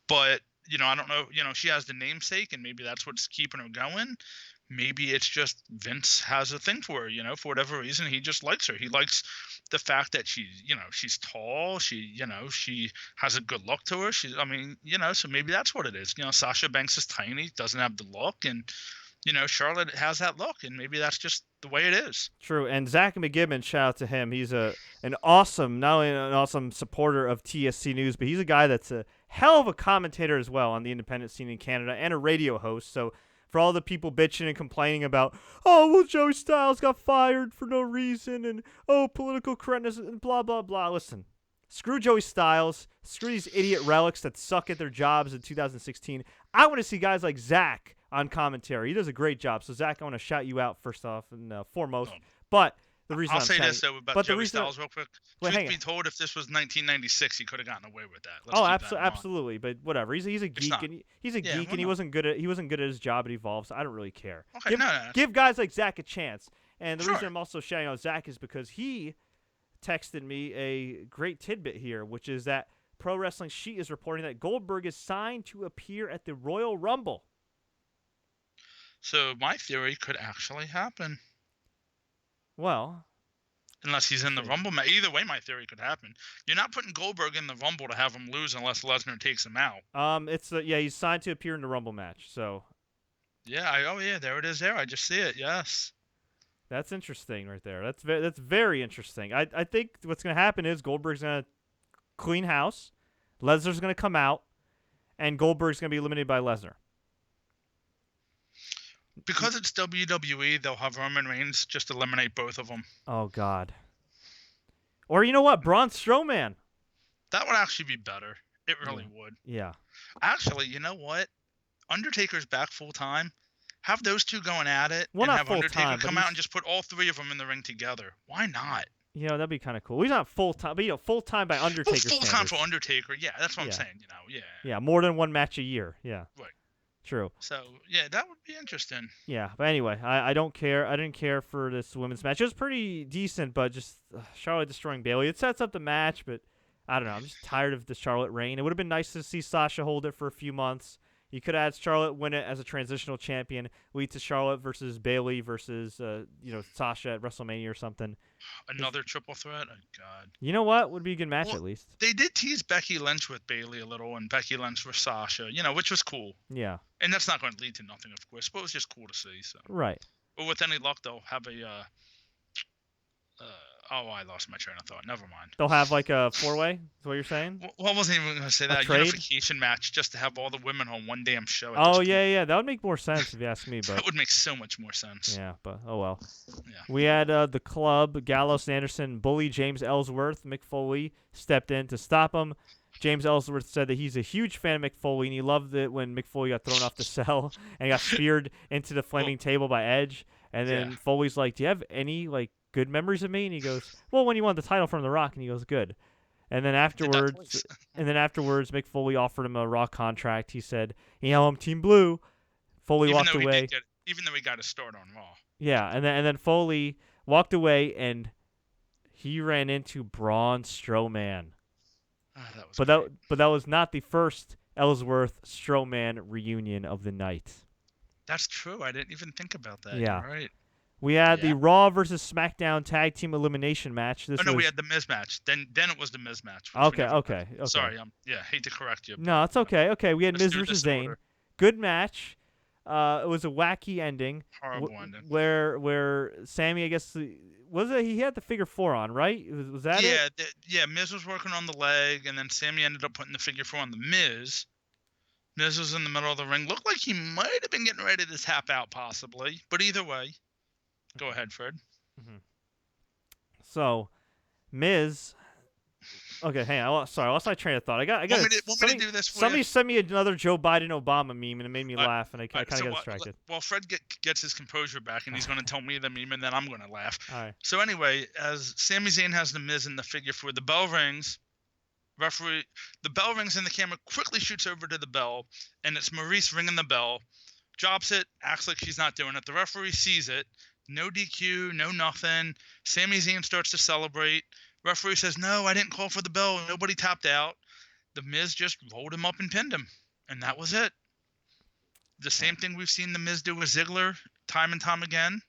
But I don't know. She has the namesake, and maybe that's what's keeping her going. Maybe it's just Vince has a thing for her. For whatever reason, he just likes her. He likes the fact that she's tall. She has a good look to her. So maybe that's what it is. Sasha Banks is tiny, doesn't have the look, and Charlotte has that look, and maybe that's just the way it is. True. And Zach McGibbon, shout out to him. He's an awesome, not only an awesome supporter of TSC News, but he's a guy that's a hell of a commentator as well on the independent scene in Canada and a radio host. So for all the people bitching and complaining about, oh, well, Joey Styles got fired for no reason, and political correctness and blah, blah, blah. Listen, screw Joey Styles. Screw these idiot relics that suck at their jobs in 2016. I want to see guys like Zach on commentary. He does a great job. So, Zach, I want to shout you out first off and foremost. But the reason I'll say this, though, about Joey Styles real quick. Truth be told, if this was 1996, he could have gotten away with that. Absolutely. But whatever. He's a geek, and he wasn't good at his job at Evolve, so I don't really care. Okay, give guys like Zach a chance. And the Sure. reason I'm also shouting out Zach is because he texted me a great tidbit here, which is that Pro Wrestling Sheet is reporting that Goldberg is signed to appear at the Royal Rumble. So my theory could actually happen. Well, unless he's in the Rumble match. Either way, my theory could happen. You're not putting Goldberg in the Rumble to have him lose unless Lesnar takes him out. He's signed to appear in the Rumble match. So. Yeah. There it is. There, I just see it. Yes. That's interesting right there. That's very interesting. I think what's going to happen is Goldberg's going to clean house, Lesnar's going to come out, and Goldberg's going to be eliminated by Lesnar. Because it's WWE, they'll have Roman Reigns just eliminate both of them. Oh, God. Or you know what? Braun Strowman. That would actually be better. It really would. Yeah. Actually, you know what? Undertaker's back full time. Have those two going at it, well, and not have Undertaker time, come out and just put all three of them in the ring together. Why not? That'd be kind of cool. He's not full time, but full time by Undertaker. Full time for Undertaker. Yeah, that's what I'm saying. Yeah, more than one match a year. Yeah. Right. True. So yeah, that would be interesting. Yeah, but anyway, I don't care. I didn't care for this women's match. It was pretty decent, but just Charlotte destroying Bayley. It sets up the match, but I don't know. I'm just tired of the Charlotte reign. It would have been nice to see Sasha hold it for a few months. You could have had Charlotte win it as a transitional champion, lead to Charlotte versus Bayley versus Sasha at WrestleMania or something. Another triple threat? Oh, God. You know what? Would be a good match at least. They did tease Becky Lynch with Bayley a little, and Becky Lynch for Sasha, which was cool. Yeah. And that's not going to lead to nothing, of course, but it was just cool to see. So. Right. But with any luck, they'll have a I lost my train of thought. Never mind. They'll have like a four-way? Is what you're saying? Well, I wasn't even going to say that. Trade? Unification match just to have all the women on one damn show. Yeah. That would make more sense if you ask me. But that would make so much more sense. Yeah, but oh well. Yeah. We had the club, Gallows and Anderson, bully James Ellsworth. Mick Foley stepped in to stop him. James Ellsworth said that he's a huge fan of Mick Foley, and he loved it when Mick Foley got thrown off the cell and got speared into the flaming table by Edge. And then Foley's like, "Do you have any good memories of me?" And he goes, "Well, when you won the title from The Rock." And he goes, "Good." And then afterwards, Mick Foley offered him a Raw contract. He said, "I'm Team Blue." Foley walked away. Even though he got a start on Raw. Yeah, and then Foley walked away, and he ran into Braun Strowman. But that was not the first Ellsworth Strowman reunion of the night. That's true. I didn't even think about that. Yeah. You're right. We had the Raw versus SmackDown Tag Team Elimination match. We had the Miz match. Then it was the Miz match. Okay. Sorry, hate to correct you. No, it's okay. Okay, we had Miz versus Zayn. Good match. It was a wacky ending. Horrible ending. Where Sami, I guess, was it? He had the figure 4 on, right? Was that it? Yeah. Miz was working on the leg, and then Sami ended up putting the figure 4 on the Miz. Miz was in the middle of the ring. Looked like he might have been getting ready to tap out, possibly. But either way, go ahead, Fred. Mm-hmm. So, Miz. Okay, hang on. Sorry, I lost my train of thought. I got. Want me to do this for somebody you? sent me another Joe Biden Obama meme, and it made me laugh, and I kind of got distracted. Well, Fred gets his composure back, and he's going to tell me the meme, and then I'm going to laugh. All right. So anyway, as Sami Zayn has the Miz in the figure 4, the bell rings. The bell rings, and the camera quickly shoots over to the bell, and it's Maryse ringing the bell, drops it, acts like she's not doing it. The referee sees it. No DQ, no nothing. Sami Zayn starts to celebrate. Referee says, "No, I didn't call for the bell. Nobody tapped out." The Miz just rolled him up and pinned him, and that was it. The same thing we've seen the Miz do with Ziggler time and time again.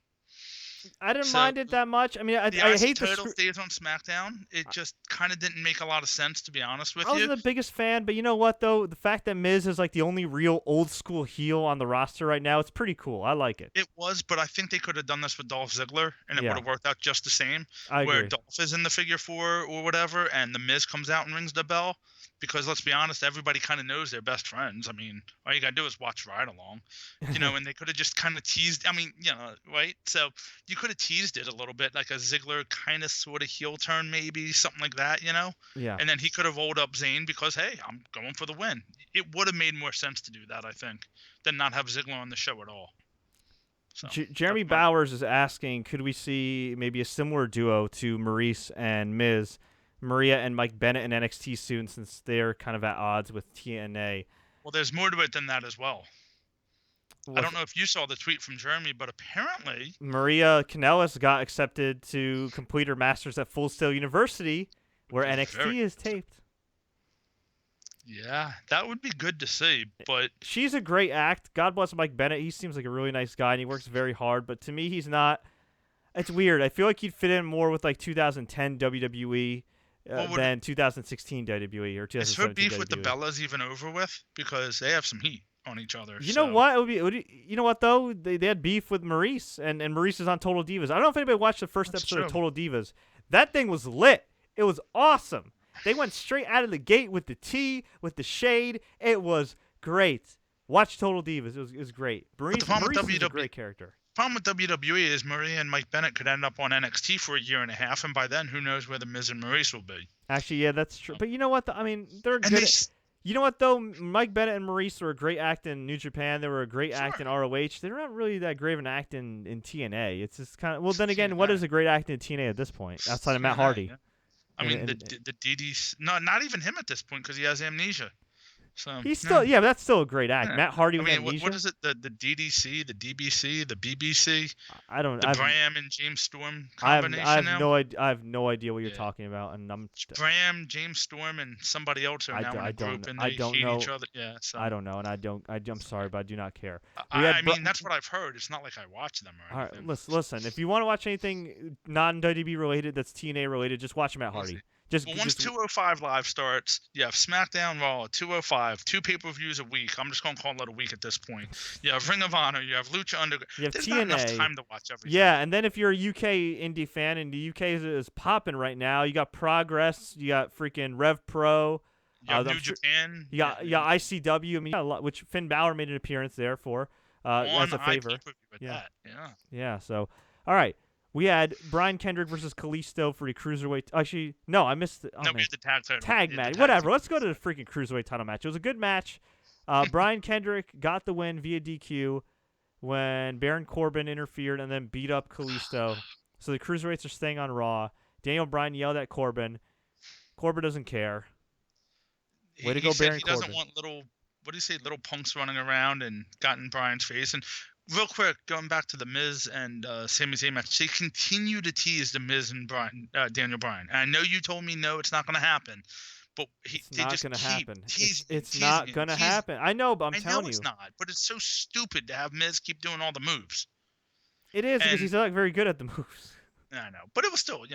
I didn't So mind it that much. I mean, I the IC hate the title stays on SmackDown. It just kind of didn't make a lot of sense, to be honest with I wasn't you. the biggest fan, but you know what though? The fact that Miz is like the only real old school heel on the roster right now, it's pretty cool. I like it. It was, but I think they could have done this with Dolph Ziggler, and it Yeah. would have worked out just the same. I Where agree. Dolph is in the figure 4 or whatever, and the Miz comes out and rings the bell. Because let's be honest, everybody kind of knows they're best friends. I mean, all you gotta do is watch Ride Along, and they could have just kind of teased. I mean, right? So you could have teased it a little bit, like a Ziggler kind of sort of heel turn, maybe something like that, Yeah. And then he could have rolled up Zayn because, hey, I'm going for the win. It would have made more sense to do that, I think, than not have Ziggler on the show at all. So, Jeremy Bowers is asking, could we see maybe a similar duo to Maryse and Miz, Maria and Mike Bennett in NXT soon, since they're kind of at odds with TNA? Well, there's more to it than that as well. I don't know if you saw the tweet from Jeremy, but apparently Maria Kanellis got accepted to complete her master's at Full Sail University, where NXT is taped. Yeah, that would be good to see, but she's a great act. God bless Mike Bennett. He seems like a really nice guy, and he works very hard, but to me, he's not. It's weird. I feel like he'd fit in more with like 2010 WWE than 2016 WWE or 2017 Is her beef WWE. with the Bellas even over with? Because they have some heat on each other. You know what? You know what though? They had beef with Maryse, and Maryse is on Total Divas. I don't know if anybody watched the first episode of Total Divas. That thing was lit. It was awesome. They went straight out of the gate with the tea, with the shade. It was great. Watch Total Divas. It was great. Maryse is a great character. Problem with WWE is Maria and Mike Bennett could end up on NXT for a year and a half, and by then, who knows where the Miz and Maryse will be. Actually, yeah, that's true. But you know what? I mean, they're good. You know what, though? Mike Bennett and Maryse were a great act in New Japan. They were a great act in ROH. They're not really that great of an act in TNA. It's just kind of... Well, then again, what is a great act in TNA at this point, outside of Matt Hardy? Yeah. I mean, the DDC... No, not even him at this point, because he has amnesia. So he's still... Yeah, but that's still a great act. Yeah. Matt Hardy with amnesia? What is it? The DDC, the DBC, the BBC? I don't... The Bram and James Storm combination I have no idea what you're talking about, and I'm... Bram, James Storm, and somebody else are now in a group, and they hate each other. Yeah, so. I don't know, and I'm sorry, but I do not care. I mean, that's what I've heard. It's not like I watch them or anything. All right, listen. If you want to watch anything non-WWE related that's TNA related, just watch Matt Hardy. Once 205 Live starts, you have SmackDown, Raw, 205, 2 pay-per-views a week. I'm just going to call it a week at this point. You have Ring of Honor, you have Lucha Underground. There's TNA. not enough time to watch everything. Yeah, and then if you're a UK indie fan, and the UK is popping right now, you got Progress, you got freaking Rev Pro. You have New Japan. You got ICW. I mean, which Finn Balor made an appearance there for as a favor. Yeah, so, all right. We had Brian Kendrick versus Kalisto for the Cruiserweight. Actually, no, I missed it. We had the tag title. Tag match. Whatever. Let's go to the freaking Cruiserweight title match. It was a good match. Brian Kendrick got the win via DQ when Baron Corbin interfered and then beat up Kalisto. So the Cruiserweights are staying on Raw. Daniel Bryan yelled at Corbin. Corbin doesn't care. Way to go, Baron Corbin. He doesn't want little punks running around and got in Bryan's face. And real quick, going back to the Miz and Sami Zayn match, they continue to tease the Miz and Daniel Bryan. And I know you told me no, it's not going to happen, but it's not going to happen. It's not going to happen. I know, but I'm telling you, it's not. But it's so stupid to have Miz keep doing all the moves. It is because he's not very good at the moves. I know, but it was still,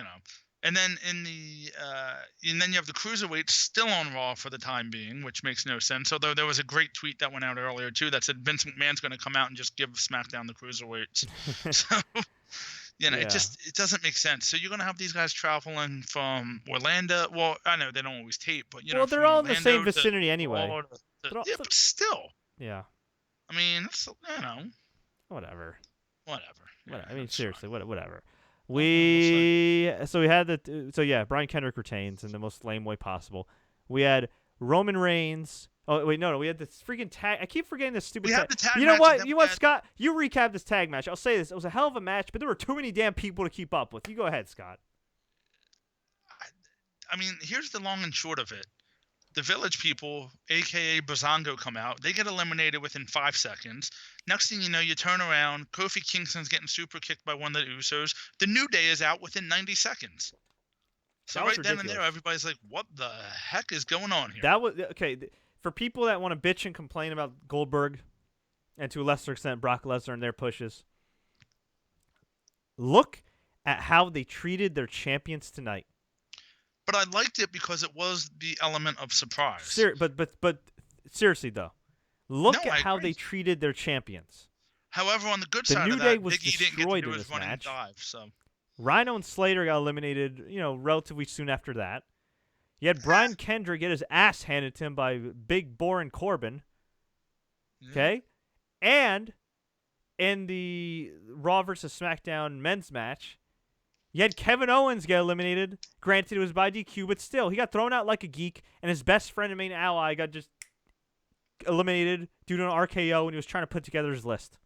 And then and then you have the Cruiserweights still on Raw for the time being, which makes no sense. Although there was a great tweet that went out earlier too that said Vince McMahon's going to come out and just give SmackDown the Cruiserweights. So it doesn't make sense. So you're going to have these guys traveling from Orlando. Well, I know they don't always tape, but they're all in the same vicinity anyway. But still. Yeah. I mean, whatever. Yeah, I mean, seriously, whatever. Brian Kendrick retains in the most lame way possible. We had Roman Reigns. Oh wait, no, we had this freaking tag. I keep forgetting this stupid. You know what, Scott? You recap this tag match. I'll say this: it was a hell of a match, but there were too many damn people to keep up with. You go ahead, Scott. I mean, here's the long and short of it. The Village people, a.k.a. Breezango, come out. They get eliminated within 5 seconds. Next thing you know, you turn around. Kofi Kingston's getting super kicked by one of the Usos. The New Day is out within 90 seconds. So right then and there, everybody's like, what the heck is going on here? That was okay. For people that want to bitch and complain about Goldberg, and to a lesser extent Brock Lesnar and their pushes, Look at how they treated their champions tonight. But I liked it because it was the element of surprise. But seriously though, look No, at I how agree. they treated their champions. However, on the good The side New of Day that, was Big E didn't get to destroyed do in his this running match. dive. So Rhino and Slater got eliminated, relatively soon after that. You had Brian Kendrick get his ass handed to him by Big Baron Corbin. yeah. Okay? And in the Raw vs. SmackDown men's match, you had Kevin Owens get eliminated. Granted, it was by DQ, but still, he got thrown out like a geek, and his best friend and main ally got just eliminated due to an RKO when he was trying to put together his list.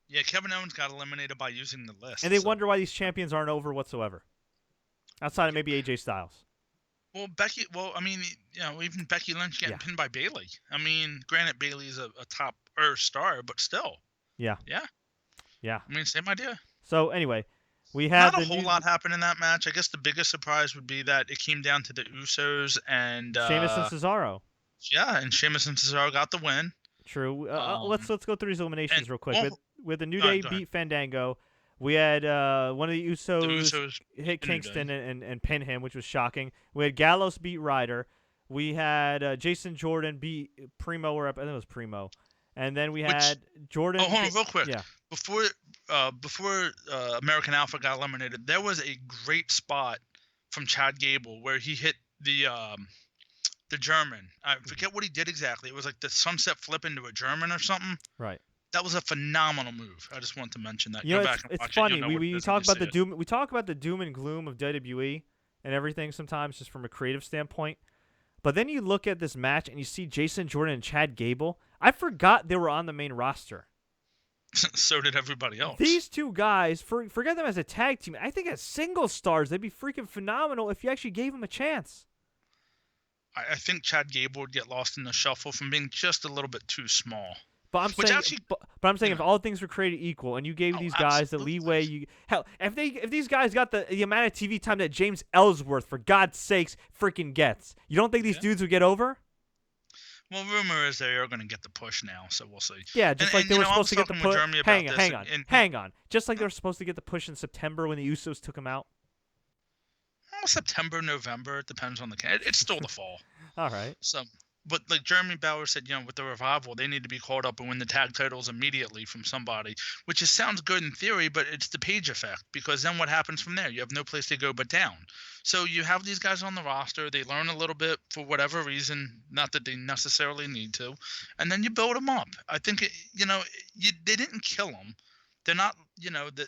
Yeah, Kevin Owens got eliminated by using the list. And they wonder why these champions aren't over whatsoever. Outside of maybe AJ Styles. Well, Becky. Well, I mean, even Becky Lynch getting pinned by Bayley. I mean, granted, Bayley's a top star, but still. Yeah. Yeah. Yeah. I mean, same idea. So anyway, we had not a whole lot happened in that match. I guess the biggest surprise would be that it came down to the Usos and Sheamus and Cesaro. Yeah, and Sheamus and Cesaro got the win. True. Let's go through these eliminations real quick. Well, with the New Day go beat Fandango, we had one of the Usos hit Kingston and pin him, which was shocking. We had Gallows beat Ryder. We had Jason Jordan beat Primo, or I think it was Primo. And then we had Jordan. Oh, hold on, real quick. Yeah. Before American Alpha got eliminated, there was a great spot from Chad Gable where he hit the German. I forget what he did exactly. It was like the sunset flip into a German or something. Right. That was a phenomenal move. I just wanted to mention that. It's funny. We talk about the doom. We talk about the doom and gloom of WWE and everything sometimes, just from a creative standpoint. But then you look at this match and you see Jason Jordan and Chad Gable. I forgot they were on the main roster. So did everybody else. These two guys, forget them as a tag team. I think as single stars, they'd be freaking phenomenal if you actually gave them a chance. I think Chad Gable would get lost in the shuffle from being just a little bit too small. But I'm saying, if all things were created equal, and you gave these guys the leeway, if these guys got the amount of TV time that James Ellsworth, for God's sakes, freaking gets, you don't think these dudes would get over? Well, rumor is they are going to get the push now, so we'll see. Yeah, just like they were supposed to get the push. Hang on. Just like they were supposed to get the push in September when the Usos took them out. Well, September, November, it depends on the case. It's still the fall. All right. So, but like Jeremy Bauer said, with the revival, they need to be called up and win the tag titles immediately from somebody, which sounds good in theory, but it's the Page effect, because then what happens from there? You have no place to go but down. So you have these guys on the roster. They learn a little bit for whatever reason, not that they necessarily need to, and then you build them up. I think they didn't kill them. They're not,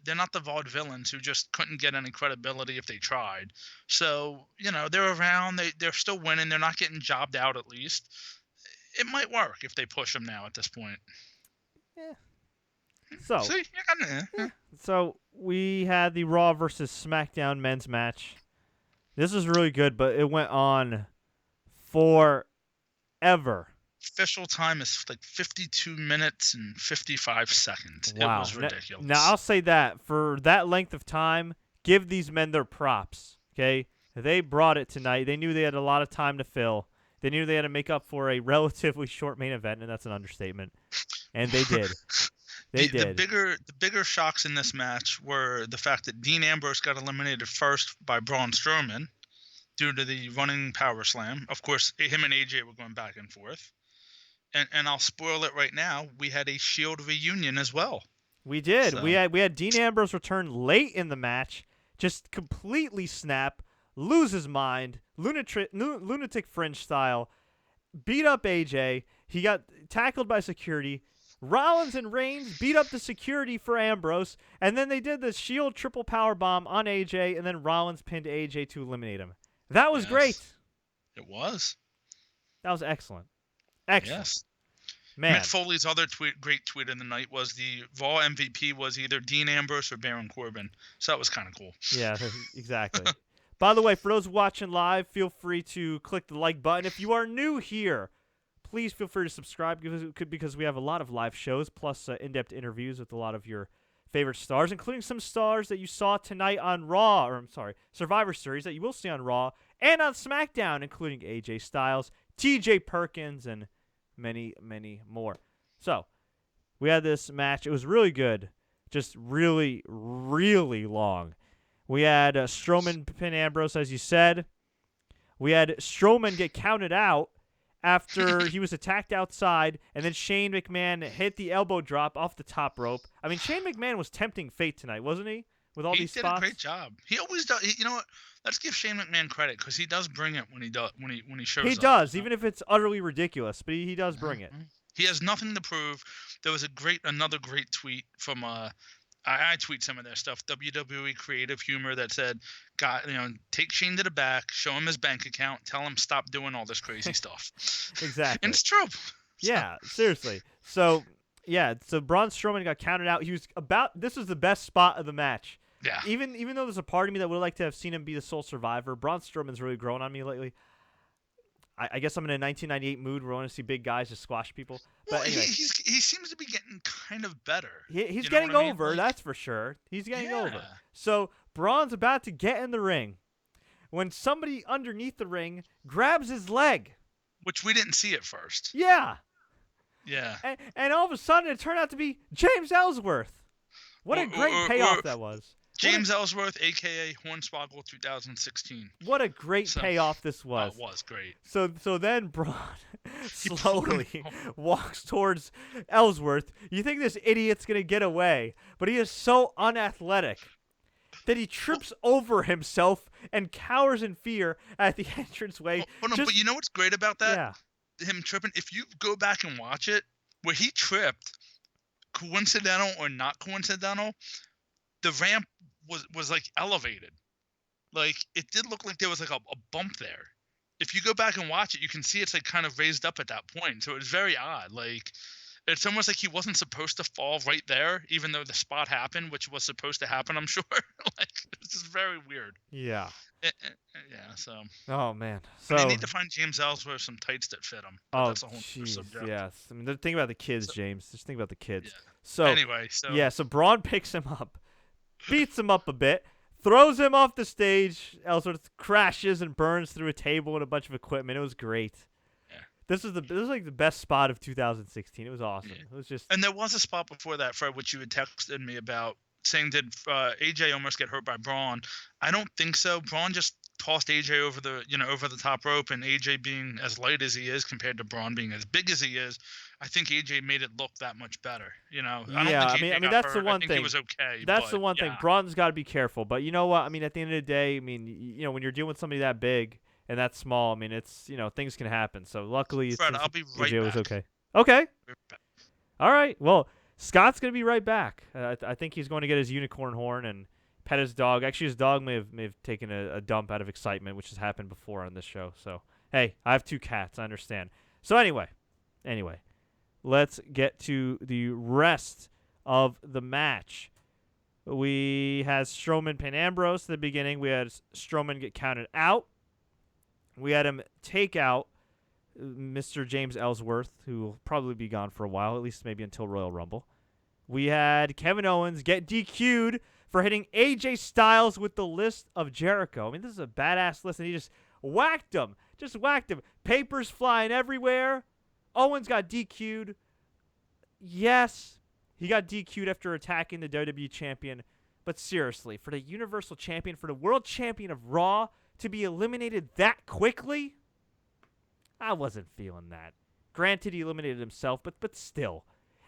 they're not the vaudevillains who just couldn't get any credibility if they tried. So, they're around. They're still winning. They're not getting jobbed out, at least. It might work if they push them now at this point. Yeah. So, so we had the Raw versus SmackDown men's match. This was really good, but it went on forever. Official time is like 52 minutes and 55 seconds. Wow. It was ridiculous. Now, I'll say that for that length of time, give these men their props, okay? They brought it tonight. They knew they had a lot of time to fill. They knew they had to make up for a relatively short main event, and that's an understatement. And they did. They did. The bigger shocks in this match were the fact that Dean Ambrose got eliminated first by Braun Strowman due to the running power slam. Of course, him and AJ were going back and forth. And I'll spoil it right now. We had a Shield reunion as well. We did. So. We had Dean Ambrose return late in the match, just completely snap, lose his mind, lunatic fringe style, beat up AJ. He got tackled by security. Rollins and Reigns beat up the security for Ambrose, and then they did the Shield triple power bomb on AJ, and then Rollins pinned AJ to eliminate him. That was great. It was. That was excellent. Excellent. Yes. Man. Mick Foley's other great tweet of the night was the Raw MVP was either Dean Ambrose or Baron Corbin. So that was kind of cool. Yeah, exactly. By the way, for those watching live, feel free to click the like button. If you are new here, please feel free to subscribe because we have a lot of live shows plus in-depth interviews with a lot of your favorite stars, including some stars that you saw tonight on Raw, Survivor Series that you will see on Raw and on SmackDown, including AJ Styles, TJ Perkins, and many, many more. So, we had this match. It was really good. just really, really long. We had Strowman pin Ambrose, as you said. We had Strowman get counted out after he was attacked outside, and then Shane McMahon hit the elbow drop off the top rope. I mean, Shane McMahon was tempting fate tonight, wasn't he? With all these spots. He did a great job. He always does. You know what? Let's give Shane McMahon credit because he does bring it when he shows up. He does, even if it's utterly ridiculous, but he does bring it. He has nothing to prove. There was another great tweet from I tweet some of their stuff. WWE Creative Humor that said, take Shane to the back, show him his bank account, tell him stop doing all this crazy stuff. Exactly. And it's true. Yeah, seriously. So Braun Strowman got counted out. This was the best spot of the match. Yeah. Even though there's a part of me that would like to have seen him be the sole survivor, Braun Strowman's really grown on me lately. I guess I'm in a 1998 mood where I want to see big guys just squash people. But well, anyway, he seems to be getting kind of better. He's getting over, that's for sure. He's getting over. So Braun's about to get in the ring when somebody underneath the ring grabs his leg. Which we didn't see at first. Yeah. Yeah. And all of a sudden it turned out to be James Ellsworth. What a great payoff that was. James Ellsworth, a.k.a. Hornswoggle 2016. What a great payoff this was. It was great. So then Braun slowly walks towards Ellsworth. You think this idiot's going to get away, but he is so unathletic that he trips over himself and cowers in fear at the entranceway. But you know what's great about that? Yeah. Him tripping, if you go back and watch it, where he tripped, coincidental or not coincidental, the ramp was like elevated. Like it did look like there was like a bump there. If you go back and watch it, you can see it's like kind of raised up at that point. So it was very odd. Like it's almost like he wasn't supposed to fall right there, even though the spot happened, which was supposed to happen, I'm sure. Like this is very weird. Yeah. Yeah. So. Oh man. So they need to find James Ellsworth some tights that fit him. That's a whole other subject. Yes. I mean, think about the kids, James. Just think about the kids. Yeah. So anyway, so Braun picks him up, beats him up a bit, throws him off the stage. Ellsworth crashes and burns through a table and a bunch of equipment. It was great. Yeah. This was like the best spot of 2016. It was awesome. Yeah. It was just. And there was a spot before that, Fred, which you had texted me about, saying did AJ almost get hurt by Braun? I don't think so. Braun just tossed AJ over the top rope, and AJ being as light as he is compared to Braun being as big as he is, I think AJ made it look that much better. I don't think AJ got that's hurt. the one thing. thing. He was okay. That's the one thing. Braun's got to be careful. But you know what? I mean, at the end of the day, I mean, when you're dealing with somebody that big and that small, I mean, it's things can happen. So luckily, Fred, I'll be right AJ back. was okay. Okay. All right. Well, Scott's gonna be right back. I think he's going to get his unicorn horn and pet his dog. Actually, his dog may have taken a dump out of excitement, which has happened before on this show. So hey, I have 2 cats. I understand. So anyway, let's get to the rest of the match. We had Strowman pin Ambrose at the beginning. We had Strowman get counted out. We had him take out Mr. James Ellsworth, who will probably be gone for a while, at least maybe until Royal Rumble. We had Kevin Owens get DQ'd for hitting AJ Styles with the list of Jericho. I mean, this is a badass list, and he just whacked him. Papers flying everywhere. Owens got DQ'd. Yes, he got DQ'd after attacking the WWE Champion. But seriously, for the Universal Champion, for the World Champion of Raw to be eliminated that quickly, I wasn't feeling that. Granted, he eliminated himself, but still.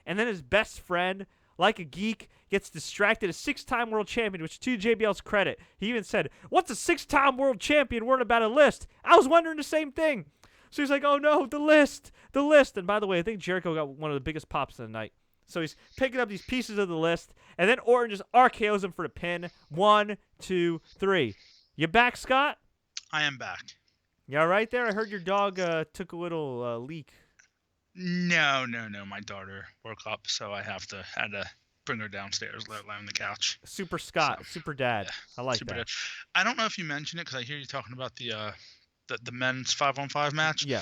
And then his best friend, like a geek, gets distracted. A 6-time world champion, which to JBL's credit, he even said, "What's a 6-time world champion word about a list?" I was wondering the same thing. So he's like, "Oh no, the list. And by the way, I think Jericho got one of the biggest pops of the night. So he's picking up these pieces of the list, and then Orton just RKOs him for the pin. 1, 2, 3. You back, Scott? I am back. You all right there? I heard your dog took a little leak. No. My daughter woke up, so I had to bring her downstairs, let her lie on the couch. Super Scott, super dad. Yeah, I like that. Dad. I don't know if you mentioned it because I hear you talking about the men's 5-on-5 match. Yeah.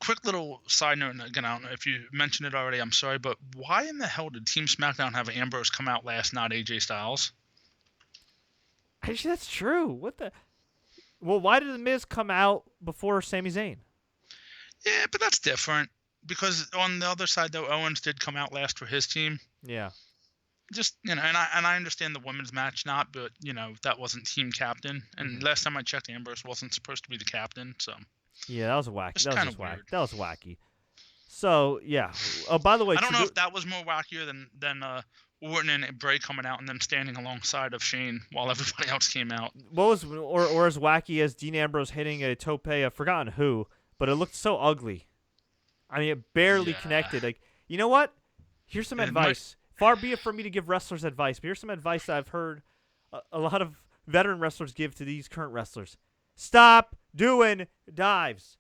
Quick little side note, and again, I don't know if you mentioned it already. I'm sorry, but why in the hell did Team SmackDown have Ambrose come out last, not AJ Styles? Actually, that's true. What the? Well, why did The Miz come out before Sami Zayn? Yeah, but that's different. Because on the other side, though, Owens did come out last for his team. Yeah. just and I understand the women's match not, but that wasn't team captain, and last time I checked, Ambrose wasn't supposed to be the captain, so Yeah, that was wacky. it's That was kind just of wacky. weird. That was wacky. So yeah. Oh, by the way, I don't know if that was more wackier than Orton and Bray coming out and then standing alongside of Shane while everybody else came out. what was or as wacky as Dean Ambrose hitting a tope, I've forgotten who, but it looked so ugly. I mean, it barely connected. Like, you know what? Here's some advice. Far be it from me to give wrestlers advice, but here's some advice that I've heard a lot of veteran wrestlers give to these current wrestlers. Stop doing dives.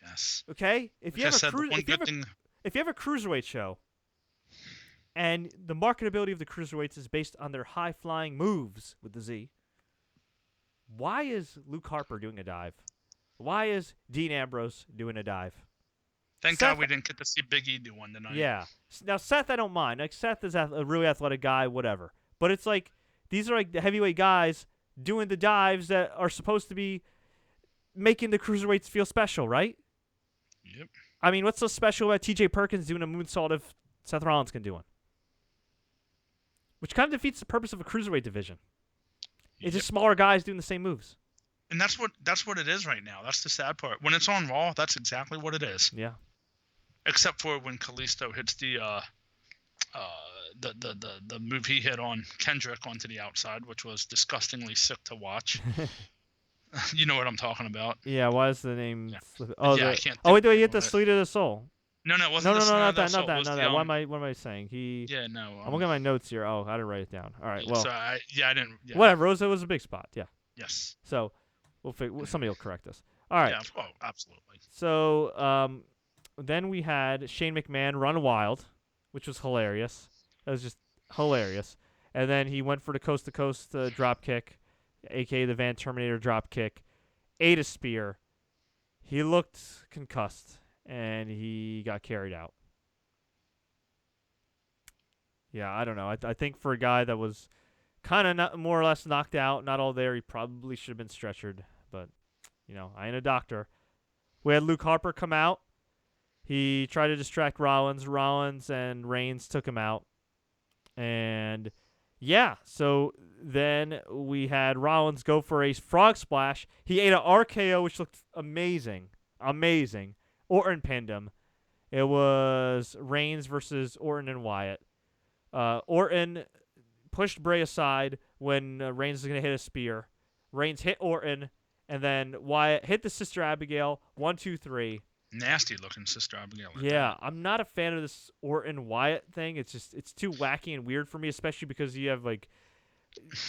Yes. Okay? If you have a cruiserweight show, and the marketability of the cruiserweights is based on their high-flying moves with the Z, why is Luke Harper doing a dive? Why is Dean Ambrose doing a dive? Thank God we didn't get to see Big E do one tonight. Yeah. Now, Seth, I don't mind. Like, Seth is a really athletic guy, whatever. But it's like, these are like the heavyweight guys doing the dives that are supposed to be making the cruiserweights feel special, right? Yep. I mean, what's so special about TJ Perkins doing a moonsault if Seth Rollins can do one? Which kind of defeats the purpose of a cruiserweight division. It's just smaller guys doing the same moves. And that's what it is right now. That's the sad part. When it's on Raw, that's exactly what it is. Yeah. Except for when Kalisto hits the move he hit on Kendrick onto the outside, which was disgustingly sick to watch. You know what I'm talking about. Yeah, why is the name... Yeah. I can't... Oh, wait, he hit the Sleet of the Soul. No, it wasn't not that. Not that. What am I saying? Yeah, no. I'm looking at my notes here. Oh, I didn't write it down. All right, well... So I didn't... Yeah. Whatever, Rosa was a big spot, yeah. Yes. So, somebody will correct us. All right. Yeah, oh, absolutely. So, then we had Shane McMahon run wild, which was hilarious. That was just hilarious. And then he went for the coast-to-coast drop kick, a.k.a. the Van Terminator drop kick, ate a spear. He looked concussed, and he got carried out. Yeah, I don't know. I think for a guy that was kind of more or less knocked out, not all there, he probably should have been stretchered. But, I ain't a doctor. We had Luke Harper come out. He tried to distract Rollins. Rollins and Reigns took him out. And, yeah, so then we had Rollins go for a frog splash. He ate an RKO, which looked amazing. Amazing. Orton pinned him. It was Reigns versus Orton and Wyatt. Orton pushed Bray aside when Reigns was going to hit a spear. Reigns hit Orton, and then Wyatt hit the Sister Abigail. 1, 2, 3. Nasty looking Sister Abigail. Yeah, I'm not a fan of this Orton Wyatt thing. It's too wacky and weird for me, especially because you have like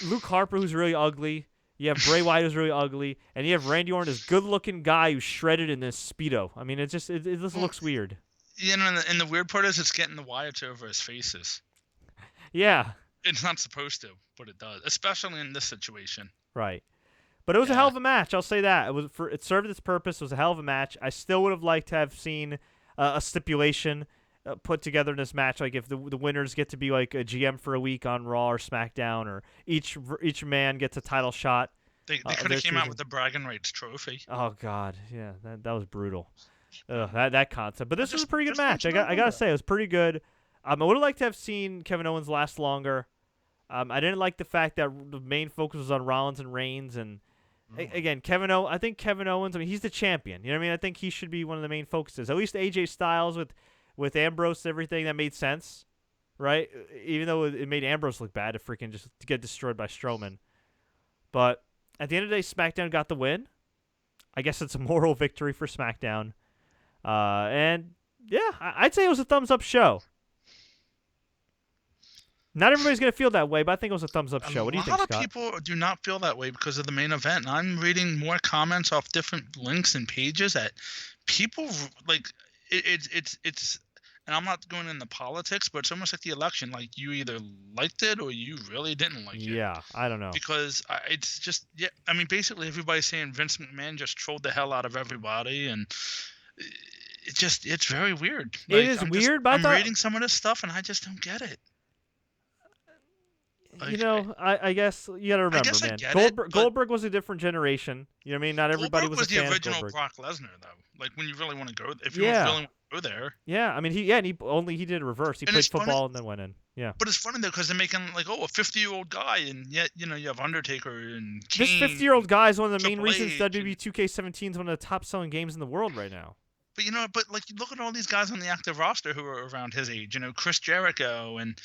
Luke Harper, who's really ugly. You have Bray Wyatt, who's really ugly, and you have Randy Orton, this good-looking guy who's shredded in this Speedo. I mean, it just looks weird. Yeah, and the weird part is it's getting the Wyatts over his faces. Yeah. It's not supposed to, but it does, especially in this situation. Right. But it was a hell of a match. I'll say that. It served its purpose. It was a hell of a match. I still would have liked to have seen a stipulation put together in this match, like if the winners get to be like a GM for a week on Raw or SmackDown, or each man gets a title shot. They could have came out with the bragging rights trophy. Oh God, yeah, that was brutal. That concept. But this was a pretty good match. I gotta say, it was pretty good. I would have liked to have seen Kevin Owens last longer. I didn't like the fact that the main focus was on Rollins and Reigns, and again, I think Kevin Owens, I mean, he's the champion. You know what I mean? I think he should be one of the main focuses. At least AJ Styles with Ambrose and everything, that made sense, right? Even though it made Ambrose look bad to freaking just get destroyed by Strowman. But at the end of the day, SmackDown got the win. I guess it's a moral victory for SmackDown. And yeah, I'd say it was a thumbs-up show. Not everybody's going to feel that way, but I think it was a thumbs-up show. What do you think, Scott? A lot of people do not feel that way because of the main event. And I'm reading more comments off different links and pages that people, like, it's and I'm not going into politics, but it's almost like the election. Like, you either liked it or you really didn't like it. Yeah, I don't know. Because it's just, I mean, basically everybody's saying Vince McMahon just trolled the hell out of everybody, and it's very weird. It is weird, but I'm reading some of this stuff, and I just don't get it. Like, I guess you got to remember, man. Goldberg was a different generation. You know what I mean? Not everybody was a fan of Goldberg. Goldberg was the original Brock Lesnar, though. Like, when you really want to go, if you really want go there. Yeah, I mean, he did a reverse. He And played it's funny- football and then went in. Yeah. But it's funny though because they're making like a 50-year-old guy, and yet you have Undertaker and Kane. This 50-year-old guy is one of the main Triple reasons H WWE 2K17 is one of the top-selling games in the world right now. But like you look at all these guys on the active roster who are around his age. Chris Jericho, and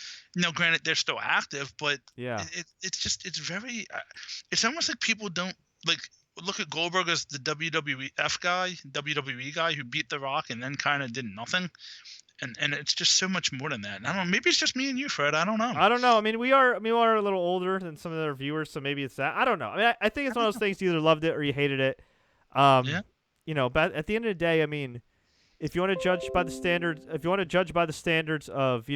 granted they're still active, but Yeah. it's very. It's almost like people don't like look at Goldberg as the WWE guy who beat The Rock and then kind of did nothing. And it's just so much more than that. And I don't know. Maybe it's just me and you, Fred. I don't know. I mean, we are a little older than some of their viewers, so maybe it's that. I don't know. I mean, I think it's one of those things. You either loved it or you hated it. Yeah. But at the end of the day, I mean, if you want to judge by the standards of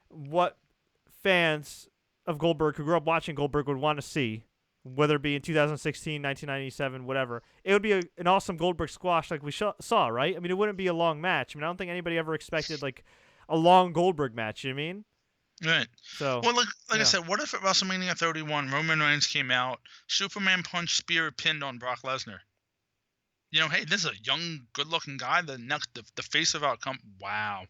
what fans of Goldberg who grew up watching Goldberg would want to see, whether it be in 2016, 1997, whatever, it would be an awesome Goldberg squash like we saw, right? I mean, it wouldn't be a long match. I mean, I don't think anybody ever expected like a long Goldberg match. You know what I mean? Right. So, well, like I said, what if at WrestleMania 31, Roman Reigns came out, Superman punch, spear, pinned on Brock Lesnar? Hey, this is a young, good-looking guy, the face of our company. Wow.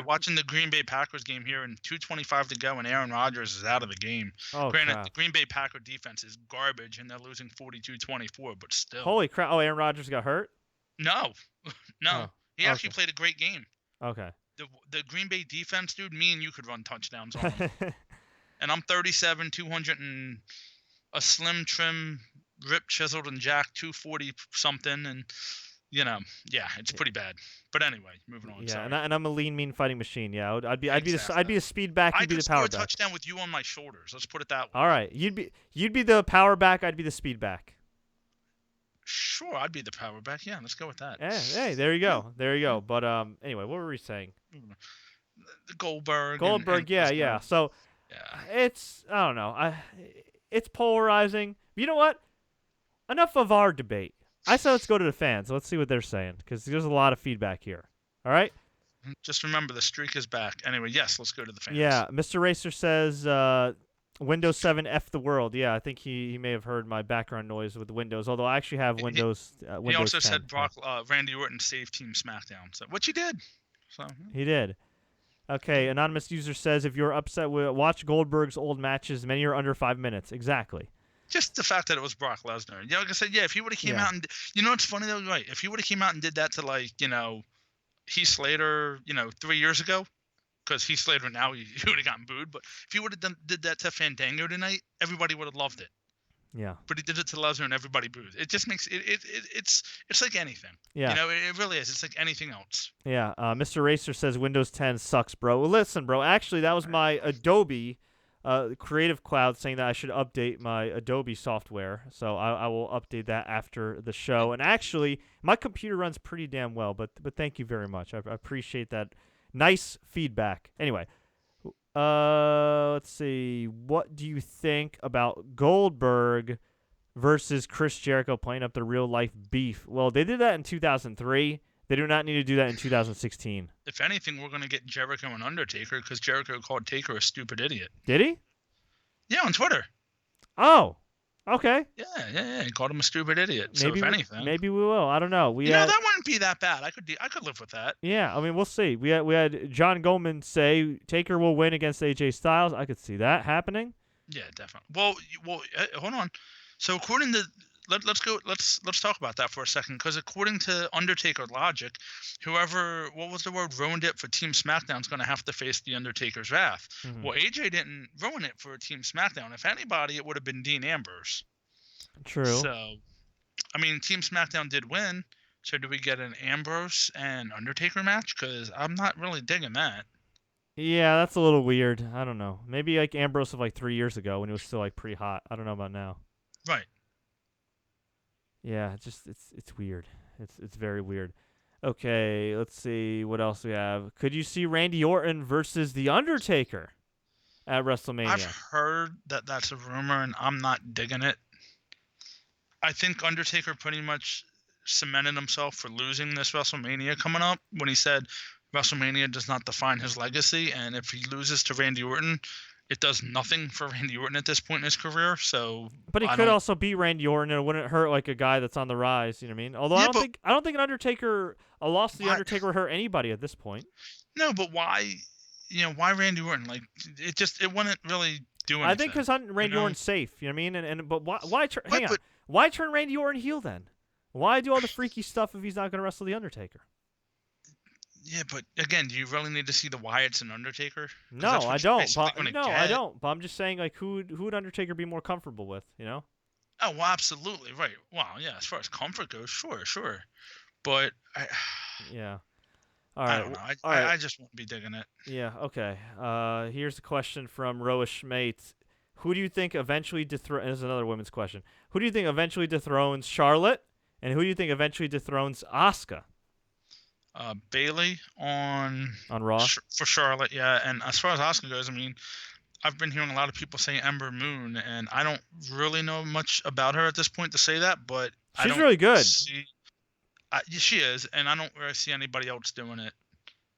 Watching the Green Bay Packers game here and 2:25 to go, and Aaron Rodgers is out of the game. Oh, granted, crap. the Green Bay Packer defense is garbage, and they're losing 42-24, but still. Holy crap. Oh, Aaron Rodgers got hurt? No. Oh, He actually played a great game. Okay. The Green Bay defense, dude, me and you could run touchdowns on them. And I'm 37, 200 and a slim trim, ripped, chiseled, and jacked 240 something, and it's pretty bad. But anyway, moving on. Yeah, sorry. and I'm a lean, mean fighting machine. Yeah, I'd be the speed back. You'd be the power I could score a back. touchdown with you on my shoulders. Let's put it that way. All right, you'd be the power back. I'd be the speed back. Sure, I'd be the power back. Yeah, let's go with that. Hey, there you go, there you go. But anyway, what were we saying? The Goldberg. Yeah. So it's I don't know. It's polarizing. You know what? Enough of our debate. I said let's go to the fans. Let's see what they're saying because there's a lot of feedback here. All right? Just remember the streak is back. Anyway, yes, let's go to the fans. Yeah, Mr. Racer says Windows 7 F the world. Yeah, I think he may have heard my background noise with Windows, although I actually have Windows. He also 10. said Randy Orton saved Team SmackDown, which he did. So he did. Okay, anonymous user says if you're upset with watch Goldberg's old matches, many are under 5 minutes. Exactly. Just the fact that it was Brock Lesnar. Like I said, if he would have came out and it's funny though, right? If he would have came out and did that to Heath Slater, 3 years ago, because Heath Slater now he would have gotten booed. But if he would have did that to Fandango tonight, everybody would have loved it. Yeah. But he did it to Lesnar and everybody booed. It just makes it's like anything. Yeah. It really is. It's like anything else. Yeah. Mr. Racer says Windows 10 sucks, bro. Well, listen, bro. Actually, that was my Adobe Creative Cloud saying that I should update my Adobe software. So I will update that after the show. And actually, my computer runs pretty damn well. But thank you very much. I appreciate that nice feedback. Anyway. Let's see. What do you think about Goldberg versus Chris Jericho playing up the real life beef? Well, they did that in 2003. They do not need to do that in 2016. If anything, we're going to get Jericho and Undertaker because Jericho called Taker a stupid idiot. Did he? Yeah, on Twitter. Oh, okay. Yeah. He called him a stupid idiot. So maybe if anything, maybe we will. I don't know. that wouldn't be that bad. I could live with that. Yeah, I mean, we'll see. We had John Goldman say Taker will win against AJ Styles. I could see that happening. Yeah, definitely. Well, hold on. So according to let's talk about that for a second because according to Undertaker logic, whoever ruined it for Team SmackDown is going to have to face the Undertaker's wrath. Mm-hmm. Well, AJ didn't ruin it for Team SmackDown. If anybody, it would have been Dean Ambrose. True. So, I mean, Team SmackDown did win. So do we get an Ambrose and Undertaker match? Because I'm not really digging that. Yeah, that's a little weird. I don't know. Maybe like Ambrose of like 3 years ago when he was still like pretty hot. I don't know about now. Right. Yeah, it's weird. It's very weird. Okay, let's see what else we have. Could you see Randy Orton versus The Undertaker at WrestleMania? I've heard that that's a rumor, and I'm not digging it. I think Undertaker pretty much cemented himself for losing this WrestleMania coming up when he said WrestleMania does not define his legacy, and if he loses to Randy Orton, it does nothing for Randy Orton at this point in his career. So, But he could also be Randy Orton, and it wouldn't hurt like a guy that's on the rise. You know what I mean? Although Yeah, I don't think a loss to the Undertaker would hurt anybody at this point. No, but why? Why Randy Orton? Like it wouldn't really do anything. I think because Randy Orton's safe. You know what I mean? But hang on. Why turn Randy Orton heel then? Why do all the freaky stuff if he's not going to wrestle the Undertaker? Yeah, but again, do you really need to see the Wyatts and Undertaker? No, I don't. I don't. But I'm just saying, like, who would Undertaker be more comfortable with? You know? Oh, well, absolutely right. Wow, yeah. As far as comfort goes, sure. But yeah. All right. I don't know. I just won't be digging it. Yeah. Okay. Here's a question from Roa Schmate. Who do you think eventually dethrones? This is another women's question. Who do you think eventually dethrones Charlotte, and who do you think eventually dethrones Asuka? Bayley on Raw for Charlotte, yeah. And as far as Asuka goes, I mean, I've been hearing a lot of people say Ember Moon, and I don't really know much about her at this point to say that, but she's really good. She is, and I don't really see anybody else doing it.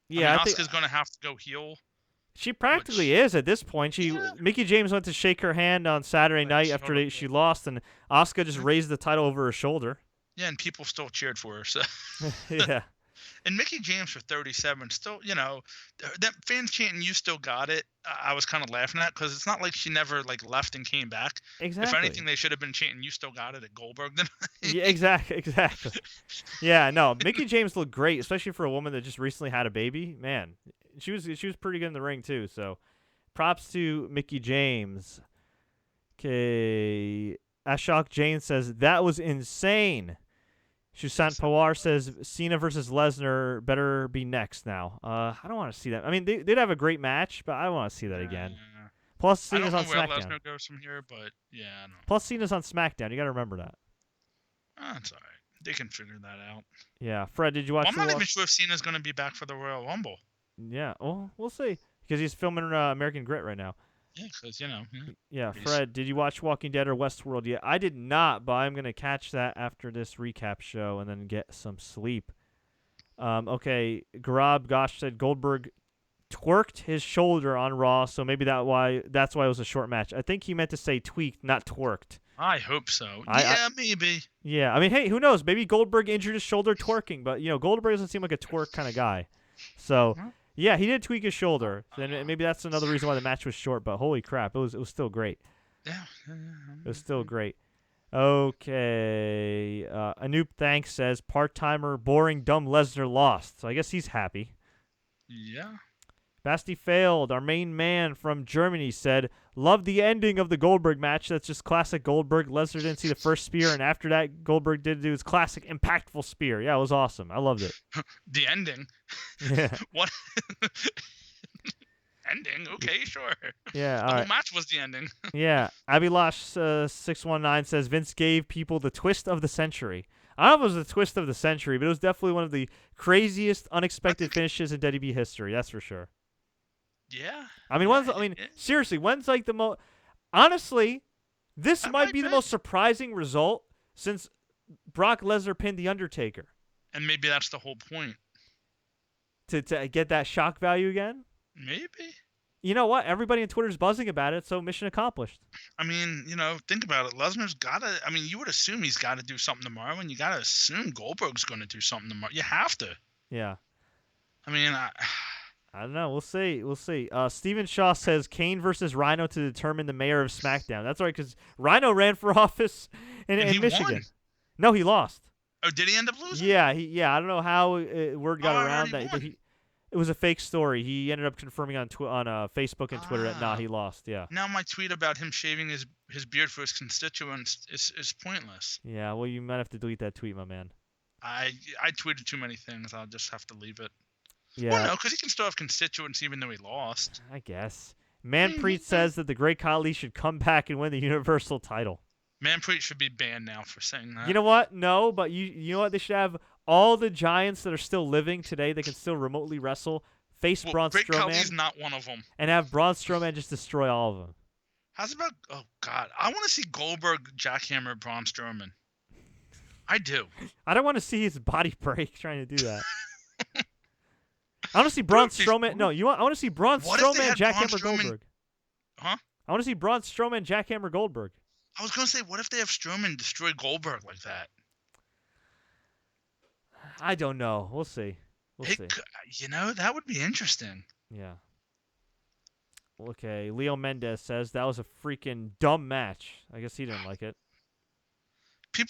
Yeah, I mean, Asuka's gonna have to go heel. She practically is at this point. Mickie James went to shake her hand on Saturday night after she lost, and Asuka just raised the title over her shoulder. Yeah, and people still cheered for her. So yeah. And Mickie James for 37, still, that fans chanting "You still got it." I was kind of laughing at because it's not like she never left and came back. Exactly. If anything, they should have been chanting "You still got it" at Goldberg. Then. Yeah, exactly. Yeah, no, Mickie James looked great, especially for a woman that just recently had a baby. Man, she was pretty good in the ring too. So, props to Mickie James. Okay, Ashok Jain says that was insane. Shusant Pawar says Cena versus Lesnar better be next now. I don't want to see that. I mean, they'd have a great match, but I don't want to see that again. Plus, Cena's on SmackDown. I don't know where Lesnar goes from here, but yeah, I don't know. Plus, Cena's on SmackDown. You got to remember that. That's all right. They can figure that out. Yeah. Fred, did you watch I'm not even sure if Cena's going to be back for the Royal Rumble. Yeah. Well, we'll see. Because he's filming American Grit right now. Yeah, because, Yeah, Fred, did you watch Walking Dead or Westworld yet? I did not, but I'm going to catch that after this recap show and then get some sleep. Okay, Garab Gosh said Goldberg twerked his shoulder on Raw, so maybe that's why it was a short match. I think he meant to say tweaked, not twerked. I hope so. Maybe. Yeah, I mean, hey, who knows? Maybe Goldberg injured his shoulder twerking, but, Goldberg doesn't seem like a twerk kind of guy. So... Yeah, he did tweak his shoulder. Then maybe that's another reason why the match was short. But holy crap, it was still great. Yeah. It was still great. Okay. Anoop Thanks says part-timer, boring, dumb Lesnar lost. So I guess he's happy. Yeah. Basti Failed, our main man from Germany, said, "Love the ending of the Goldberg match. That's just classic Goldberg. Lesnar didn't see the first spear, and after that, Goldberg did do his classic impactful spear. Yeah, it was awesome. I loved it." The ending? Yeah. What? Ending? Okay, sure. Yeah, all the right. whole match was the ending. Yeah. Abilash 619 says, Vince gave people the twist of the century. I don't know if it was the twist of the century, but it was definitely one of the craziest, unexpected finishes in WWE history. That's for sure. Yeah. I mean, seriously, when's like the most... Honestly, this might be the most surprising result since Brock Lesnar pinned The Undertaker. And maybe that's the whole point. To get that shock value again? Maybe. You know what? Everybody on Twitter is buzzing about it, so mission accomplished. I mean, think about it. Lesnar's got to... I mean, you would assume he's got to do something tomorrow, and you got to assume Goldberg's going to do something tomorrow. You have to. Yeah. I mean, I don't know. We'll see. Steven Shaw says Kane versus Rhino to determine the mayor of SmackDown. That's right, because Rhino ran for office in Michigan. Won. No, he lost. Oh, did he end up losing? Yeah, I don't know how word got around that. It was a fake story. He ended up confirming on Facebook and Twitter that he lost. Yeah. Now my tweet about him shaving his beard for his constituents is pointless. Yeah. Well, you might have to delete that tweet, my man. I tweeted too many things. I'll just have to leave it. Yeah. Well, no, because he can still have constituents even though he lost. I guess. Manpreet says that the Great Khali should come back and win the Universal title. Manpreet should be banned now for saying that. You know what? No, but you know what? They should have all the giants that are still living today that can still remotely wrestle face Braun Great Strowman. Khali's not one of them. And have Braun Strowman just destroy all of them. How's about... Oh, God. I want to see Goldberg jackhammer Braun Strowman. I do. I don't want to see his body break trying to do that. I want to see Braun Strowman... No, I want to see Braun Strowman jackhammer Goldberg. Huh? I want to see Braun Strowman jackhammer Goldberg. I was going to say, what if they have Strowman destroy Goldberg like that? I don't know. We'll see. That would be interesting. Yeah. Okay, Leo Mendez says that was a freaking dumb match. I guess he didn't like it. It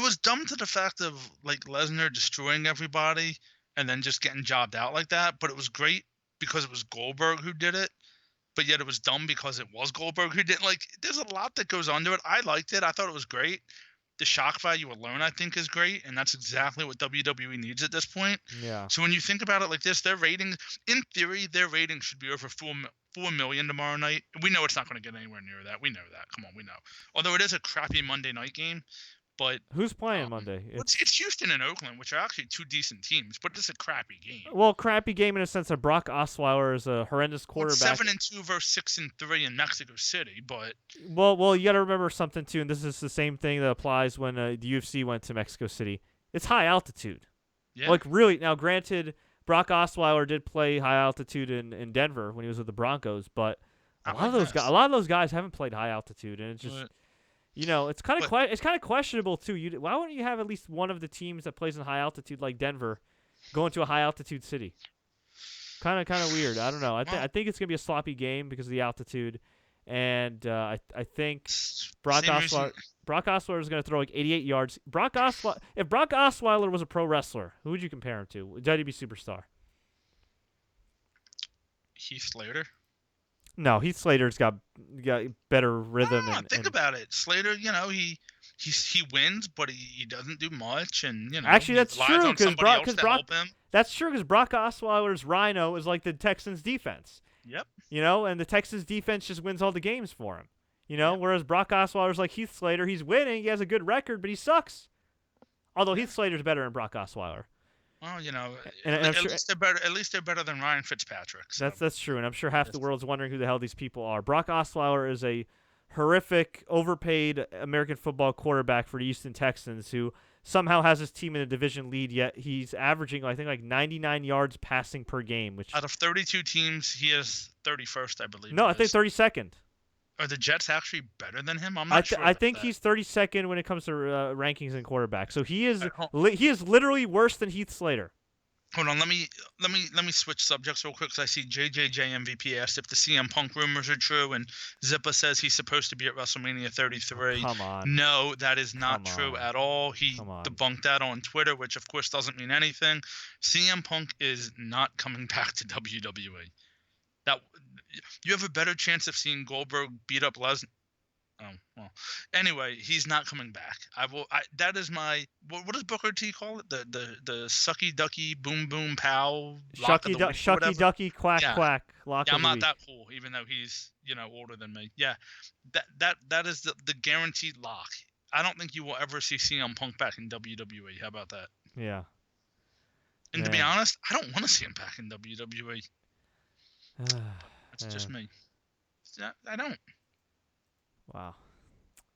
was dumb to the fact of like Lesnar destroying everybody and then just getting jobbed out like that. But it was great because it was Goldberg who did it. But yet it was dumb because it was Goldberg who did it. Like, there's a lot that goes under it. I liked it. I thought it was great. The shock value alone, I think, is great, and that's exactly what WWE needs at this point. Yeah. So when you think about it like this, their ratings, in theory, their ratings should be over 4 million tomorrow night. We know it's not going to get anywhere near that. We know that. Come on, we know. Although it is a crappy Monday night game, but who's playing Monday? It's Houston and Oakland, which are actually two decent teams, but it's a crappy game. Well, crappy game in a sense that Brock Osweiler is a horrendous quarterback. 7-2 versus 6-3 in Mexico City, but well, you got to remember something too, and this is the same thing that applies when the UFC went to Mexico City. It's high altitude. Yeah. Like really. Now, granted, Brock Osweiler did play high altitude in Denver when he was with the Broncos, but a lot of those guys haven't played high altitude, and it's just. It's kind of questionable too. Why wouldn't you have at least one of the teams that plays in high altitude like Denver going to a high altitude city? Kind of weird. I don't know. I think it's gonna be a sloppy game because of the altitude, and I think Brock Osweiler is gonna throw like 88 yards. If Brock Osweiler was a pro wrestler, who would you compare him to? WWE superstar. Heath Slater. No, Heath Slater's got better rhythm. Think about it. Slater, he wins, but he doesn't do much, and actually that's true because Brock Osweiler's Rhino is like the Texans' defense. Yep. And the Texans' defense just wins all the games for him. Whereas Brock Osweiler's like Heath Slater, he's winning, he has a good record, but he sucks. Although Heath Slater's better than Brock Osweiler. Well, at least they're better than Ryan Fitzpatrick. So. That's true, and I'm sure half the world's wondering who the hell these people are. Brock Osweiler is a horrific, overpaid American football quarterback for the Houston Texans who somehow has his team in a division lead, yet he's averaging, I think, like 99 yards passing per game. Which out of 32 teams, he is 31st, I believe. No, I think 32nd. Are the Jets actually better than him? I'm not sure. I think he's 32nd when it comes to rankings and quarterbacks. So he is literally worse than Heath Slater. Hold on, let me switch subjects real quick because I see JJJ MVP asked if the CM Punk rumors are true, and Zippa says he's supposed to be at WrestleMania 33. Come on. No, that is not true at all. He debunked that on Twitter, which of course doesn't mean anything. CM Punk is not coming back to WWE. That you have a better chance of seeing Goldberg beat up Lesnar. Oh, well. Anyway, he's not coming back. That is my. What does Booker T call it? The sucky ducky boom boom pow. Shucky ducky quack quack. I'm not that cool, even though he's older than me. Yeah, that is the guaranteed lock. I don't think you will ever see CM Punk back in WWE. How about that? Yeah. And to be honest, I don't want to see him back in WWE. That's just me. I don't. Wow.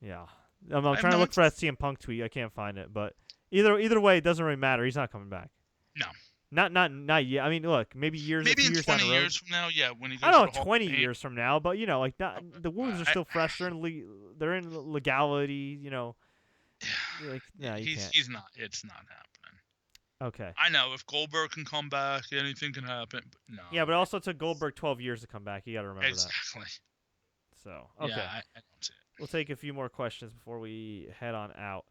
Yeah. I'm trying to look for that CM Punk tweet. I can't find it, but either way, it doesn't really matter. He's not coming back. No. Not yet. I mean, look, maybe in 20 years from now, yeah. When he goes I don't know, 20 years from now, but the wounds are still fresh. They're in legality. Like, no, he's not. It's not happening. Okay. I know if Goldberg can come back, anything can happen. But no. Yeah, but it also took Goldberg 12 years to come back. You got to remember that. Exactly. So, okay. Yeah, I don't see it. We'll take a few more questions before we head on out.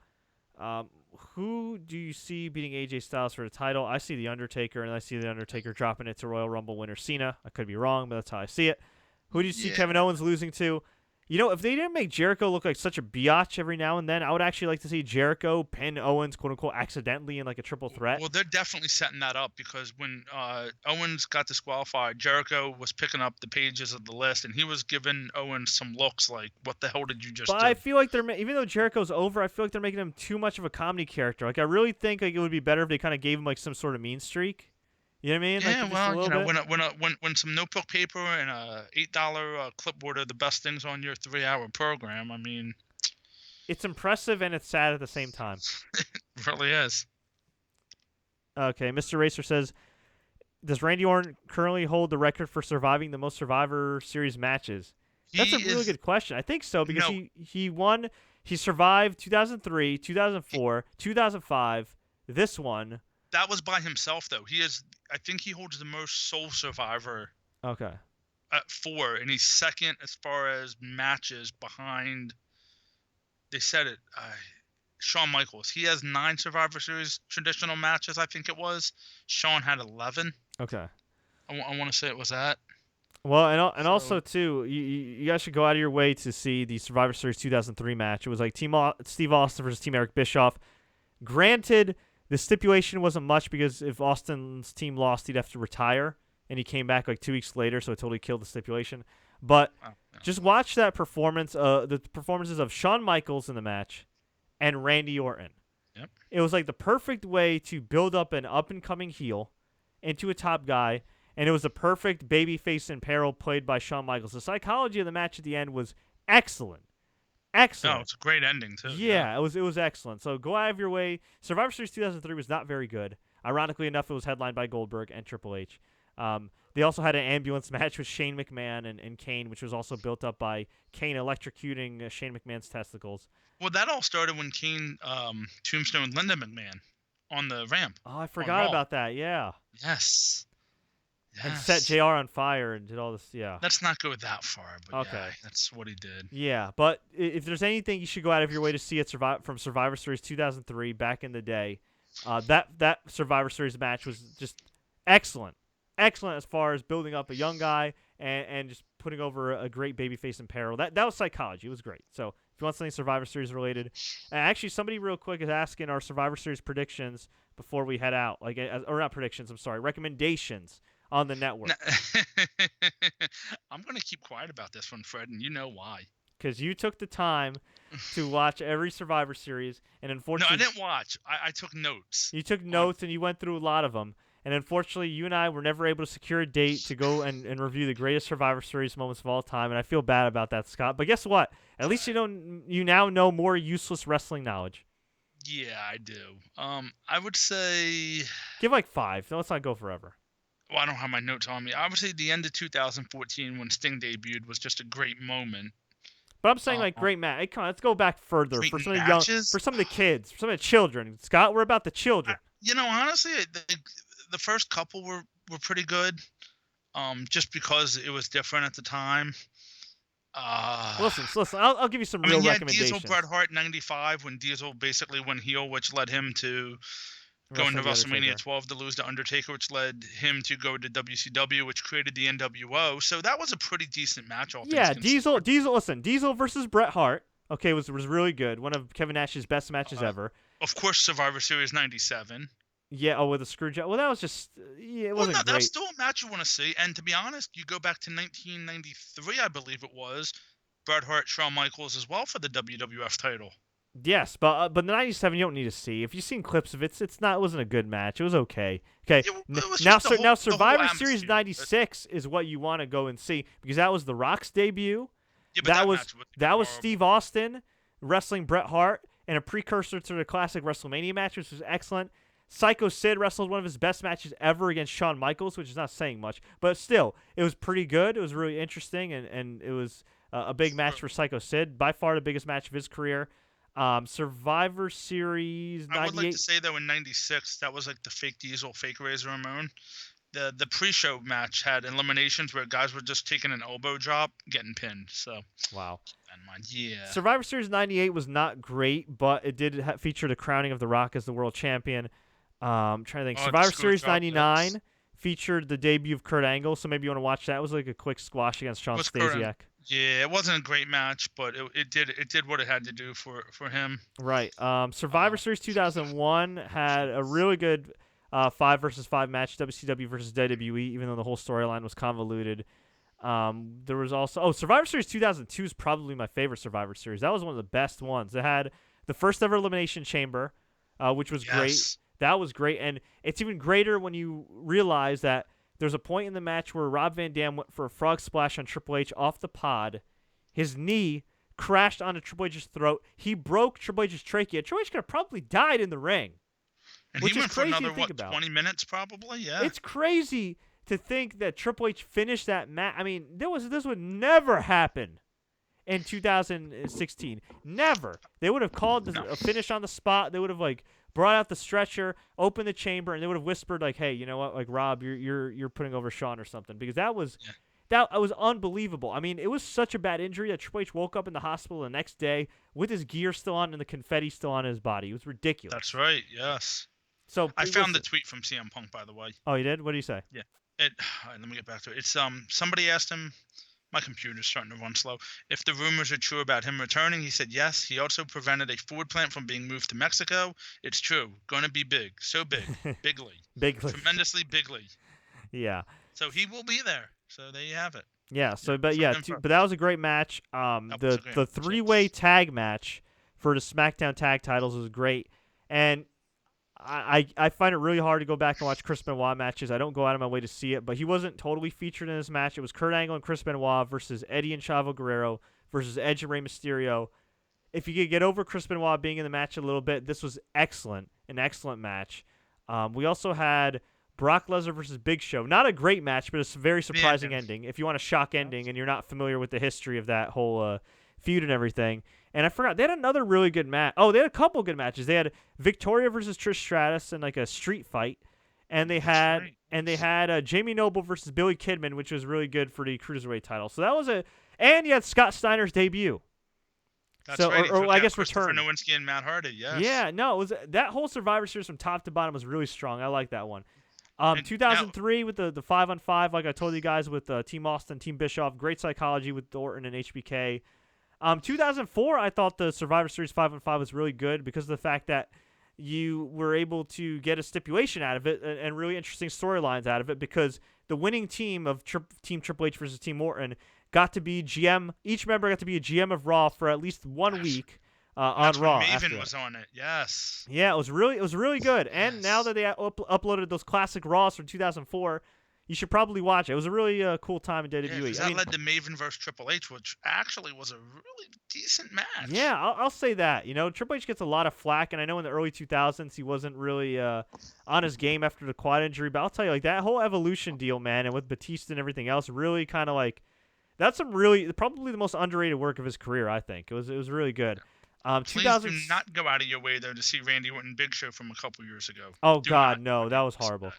Who do you see beating AJ Styles for the title? I see The Undertaker, and I see The Undertaker dropping it to Royal Rumble winner Cena. I could be wrong, but that's how I see it. Who do you see Kevin Owens losing to? If they didn't make Jericho look like such a biatch every now and then, I would actually like to see Jericho pin Owens, quote-unquote, accidentally in like a triple threat. Well, they're definitely setting that up because when Owens got disqualified, Jericho was picking up the pages of the list, and he was giving Owens some looks like, what the hell did you just do? But I feel like even though Jericho's over, I feel like they're making him too much of a comedy character. Like, I really think like it would be better if they kind of gave him like some sort of mean streak. You know what I mean? Yeah, well, when some notebook paper and a $8 clipboard are the best things on your 3-hour program, I mean, it's impressive and it's sad at the same time. It really is. Okay, Mr. Racer says, does Randy Orton currently hold the record for surviving the most Survivor Series matches? That's a really good question. I think so because he won. He survived 2003, 2004, 2005. This one. That was by himself though. I think he holds the most sole survivor. Okay. At 4, and he's second as far as matches behind. They said it. Shawn Michaels. He has 9 Survivor Series traditional matches. I think it was. Shawn had 11. Okay. I want to say it was that. Well, and also too, you guys should go out of your way to see the Survivor Series 2003 match. It was like Team Steve Austin versus Team Eric Bischoff. Granted, the stipulation wasn't much because if Austin's team lost, he'd have to retire, and he came back like 2 weeks later, so it totally killed the stipulation. But just watch that performance. The performances of Shawn Michaels in the match and Randy Orton. Yep. It was like the perfect way to build up an up-and-coming heel into a top guy. And it was a perfect babyface in peril played by Shawn Michaels. The psychology of the match at the end was excellent. Excellent. No, it's a great ending, too. Yeah, it was excellent. So go out of your way. Survivor Series 2003 was not very good. Ironically enough, it was headlined by Goldberg and Triple H. They also had an ambulance match with Shane McMahon and Kane, which was also built up by Kane electrocuting Shane McMahon's testicles. Well, that all started when Kane tombstoned Linda McMahon on the ramp. Oh, I forgot about that, yeah. Yes. And set JR on fire and did all this, yeah. Let's not go that far, but okay. Yeah, that's what he did. Yeah, but if there's anything you should go out of your way to see from Survivor Series 2003 back in the day, that Survivor Series match was just excellent. Excellent as far as building up a young guy and just putting over a great babyface in peril. That was psychology. It was great. So if you want something Survivor Series related, actually somebody real quick is asking our Survivor Series predictions before we head out. Or not predictions, I'm sorry, recommendations on the network. I'm going to keep quiet about this one, Fred, and you know why. Because you took the time to watch every Survivor Series, and unfortunately... No, I didn't watch. I took notes. You took notes, and you went through a lot of them. And unfortunately, you and I were never able to secure a date to go and review the greatest Survivor Series moments of all time, and I feel bad about that, Scott. But guess what? At least you now know more useless wrestling knowledge. Yeah, I do. I would say... Give like 5. Let's not go forever. Well, I don't have my notes on me. Obviously, the end of 2014 when Sting debuted was just a great moment. But I'm saying great match. Hey, come on, let's go back further for some matches? of the for some of the kids, for some of the children. Scott, we're about the children. Honestly, the first couple were pretty good. Just because it was different at the time. Listen. I'll give you some real recommendations. Diesel Bret Hart '95 when Diesel basically went heel, which led him to going to WrestleMania 12 to lose to Undertaker, which led him to go to WCW, which created the NWO. So that was a pretty decent match. Diesel versus Bret Hart. Okay, was really good. One of Kevin Nash's best matches ever. Of course, Survivor Series '97. Yeah, with a screw job. Well, that was just it wasn't great. That's still a match you want to see. And to be honest, you go back to 1993, I believe it was, Bret Hart, Shawn Michaels as well for the WWF title. Yes, but the '97 you don't need to see. If you've seen clips of it, it wasn't a good match. It was okay. Okay, now Survivor Series '96 is what you want to go and see because that was The Rock's debut. Yeah, but that was Steve Austin wrestling Bret Hart and a precursor to the classic WrestleMania match, which was excellent. Psycho Sid wrestled one of his best matches ever against Shawn Michaels, which is not saying much, but still, it was pretty good. It was really interesting, and it was a big match for Psycho Sid, by far the biggest match of his career. Survivor Series '98. I would like to say though in '96 that was like the fake Diesel, fake Razor Ramon. The pre-show match had eliminations where guys were just taking an elbow drop, getting pinned. So wow. Yeah. Survivor Series '98 was not great, but it did feature the crowning of The Rock as the world champion. I'm trying to think. Survivor Series '99 featured the debut of Kurt Angle, so maybe you want to watch that. It was like a quick squash against Sean Stasiak. Yeah, it wasn't a great match, but it did what it had to do for him. Right. Survivor Series 2001 had a really good 5 versus 5 match, WCW versus WWE, even though the whole storyline was convoluted. There was also Survivor Series 2002 is probably my favorite Survivor Series. That was one of the best ones. It had the first ever Elimination Chamber, which was great. That was great, and it's even greater when you realize that there's a point in the match where Rob Van Dam went for a frog splash on Triple H off the pod. His knee crashed onto Triple H's throat. He broke Triple H's trachea. Triple H could have probably died in the ring. And Which he is went for crazy to another, think what, about. 20 minutes probably? Yeah. It's crazy to think that Triple H finished that match. I mean, this would never happen in 2016. Never. They would have called a finish on the spot. They would have brought out the stretcher, opened the chamber, and they would have whispered hey, you know what, Rob, you're putting over Shawn or something, because that was unbelievable. I mean, it was such a bad injury that Triple H woke up in the hospital the next day with his gear still on and the confetti still on his body. It was ridiculous. That's right. Yes. So I found the tweet from CM Punk, by the way. Oh, you did? What did he say? Yeah. Let me get back to it. It's somebody asked him. My computer's starting to run slow. If the rumors are true about him returning, he said yes. He also prevented a Ford plant from being moved to Mexico. It's true. Going to be big. So big. Bigly. Bigly. Tremendously bigly. Yeah. So he will be there. So there you have it. Yeah. So, but that was a great match. The three-way tag match for the SmackDown tag titles was great, and I find it really hard to go back and watch Chris Benoit matches. I don't go out of my way to see it, but he wasn't totally featured in this match. It was Kurt Angle and Chris Benoit versus Eddie and Chavo Guerrero versus Edge and Rey Mysterio. If you could get over Chris Benoit being in the match a little bit, this was an excellent match. We also had Brock Lesnar versus Big Show. Not a great match, but it's a very surprising ending. If you want a shock ending and you're not familiar with the history of that whole feud and everything. And I forgot, they had another really good match. Oh, they had a couple good matches. They had Victoria versus Trish Stratus in a street fight. And they had Jamie Noble versus Billy Kidman, which was really good for the Cruiserweight title. So that was and you had Scott Steiner's debut. That's right. Or I guess return. Nowinski and Matt Hardy, yes. Yeah, no, that whole Survivor Series from top to bottom was really strong. I like that one. 2003 with the 5-on-5, like I told you guys, with Team Austin, Team Bischoff, great psychology with Orton and HBK. 2004, I thought the Survivor Series 5-on-5 was really good because of the fact that you were able to get a stipulation out of it and really interesting storylines out of it, because the winning team of Team Triple H versus Team Orton got to be GM. Each member got to be a GM of Raw for at least 1 week on Raw. Maven was on it. Yes. Yeah, it was really good. And now that they uploaded those classic Raws from 2004, you should probably watch it. It was a really cool time in WWE. Yeah, that led to Maven versus Triple H, which actually was a really decent match. Yeah, I'll say that. Triple H gets a lot of flack, and I know in the early 2000s he wasn't really on his game after the quad injury, but I'll tell you, that whole Evolution deal, man, and with Batista and everything else, really kind of that's probably the most underrated work of his career, I think. It was really good. Please do not go out of your way, though, to see Randy Orton Big Show from a couple years ago. Oh, God, no, that was horrible.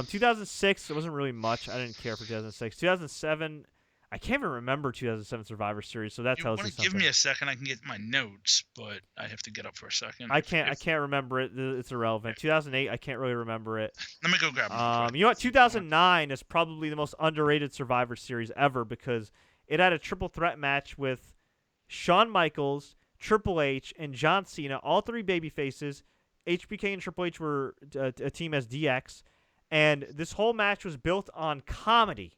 2006, it wasn't really much. I didn't care for 2006. 2007, I can't even remember 2007 Survivor Series, so that tells you something. Give me a second, I can get my notes, but I have to get up for a second. I can't remember it. It's irrelevant. 2008, I can't really remember it. Let me go grab it. You know what? 2009 is probably the most underrated Survivor Series ever because it had a triple threat match with Shawn Michaels, Triple H, and John Cena, all three babyfaces. HBK and Triple H were a team as DX. And this whole match was built on comedy.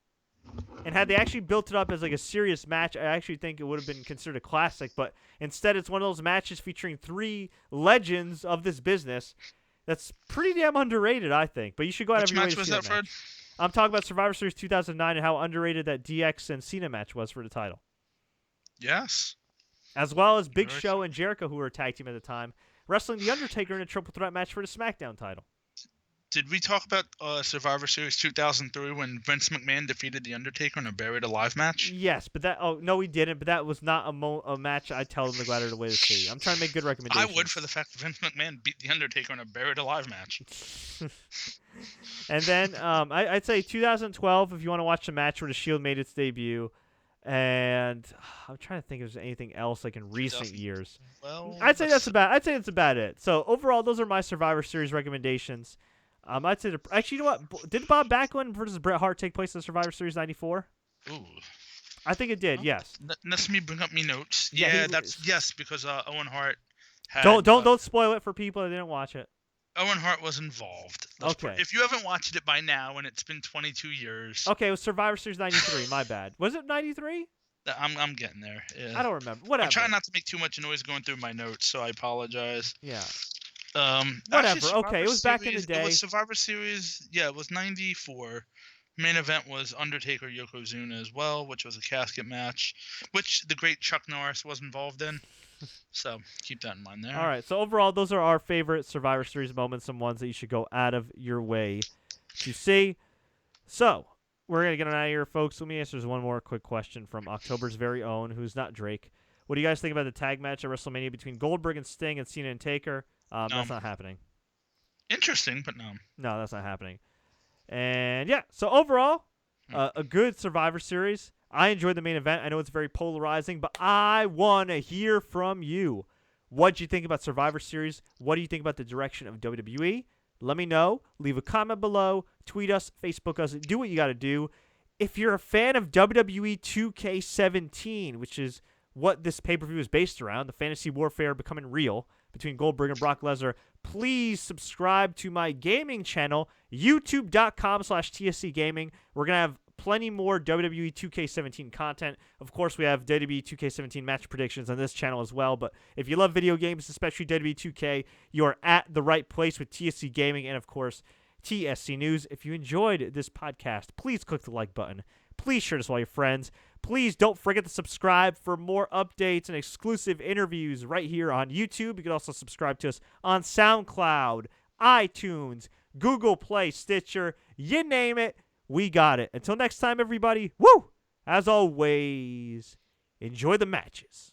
And had they actually built it up as a serious match, I actually think it would have been considered a classic. But instead, it's one of those matches featuring three legends of this business that's pretty damn underrated, I think. But you should go out of your way to see that match. Which match was that, Fred? I'm talking about Survivor Series 2009 and how underrated that DX and Cena match was for the title. Yes. As well as Big Show and Jericho, who were a tag team at the time, wrestling The Undertaker in a triple threat match for the SmackDown title. Did we talk about Survivor Series 2003 when Vince McMahon defeated The Undertaker in a Buried Alive match? Yes, but no, we didn't. But that was not a match I'd tell them to go out of the way to see. I'm trying to make good recommendations. I would, for the fact that Vince McMahon beat The Undertaker in a Buried Alive match. And then I'd say 2012 if you want to watch the match where the Shield made its debut. And I'm trying to think if there's anything else in recent years. Well, I'd say that's about it. So overall, those are my Survivor Series recommendations. I'd say actually, you know what? Did Bob Backlund versus Bret Hart take place in Survivor Series 94? Ooh. I think it did. Yes. Let me bring up my notes. Yeah, yes, because Owen Hart had. Don't spoil it for people that didn't watch it. Owen Hart was involved. Okay. If you haven't watched it by now, and it's been 22 years. Okay, it was Survivor Series 93. My bad. Was it 93? I'm getting there. Yeah. I don't remember. Whatever. I'm trying not to make too much noise going through my notes, so I apologize. Yeah. Whatever. Actually, okay, it was back in the day. It was Survivor Series. Yeah, it was 94. Main event was Undertaker Yokozuna as well, which was a casket match, which the great Chuck Norris was involved in. So keep that in mind there. All right. So overall, those are our favorite Survivor Series moments, some ones that you should go out of your way to see. So we're going to get on out of here, folks. Let me answer one more quick question from October's very own, who's not Drake. What do you guys think about the tag match at WrestleMania between Goldberg and Sting and Cena and Taker? That's not happening. Interesting, but no. No, that's not happening. And yeah, so overall, a good Survivor Series. I enjoyed the main event. I know it's very polarizing, but I want to hear from you. What do you think about Survivor Series? What do you think about the direction of WWE? Let me know. Leave a comment below. Tweet us, Facebook us. Do what you got to do. If you're a fan of WWE 2K17, which is what this pay-per-view is based around, the fantasy warfare becoming real between Goldberg and Brock Lesnar, please subscribe to my gaming channel, youtube.com/TSC Gaming. We're going to have plenty more WWE 2K17 content. Of course, we have WWE 2K17 match predictions on this channel as well. But if you love video games, especially WWE 2K, you're at the right place with TSC Gaming and, of course, TSC News. If you enjoyed this podcast, please click the like button. Please share this with all your friends. Please don't forget to subscribe for more updates and exclusive interviews right here on YouTube. You can also subscribe to us on SoundCloud, iTunes, Google Play, Stitcher, you name it. We got it. Until next time, everybody. Woo! As always, enjoy the matches.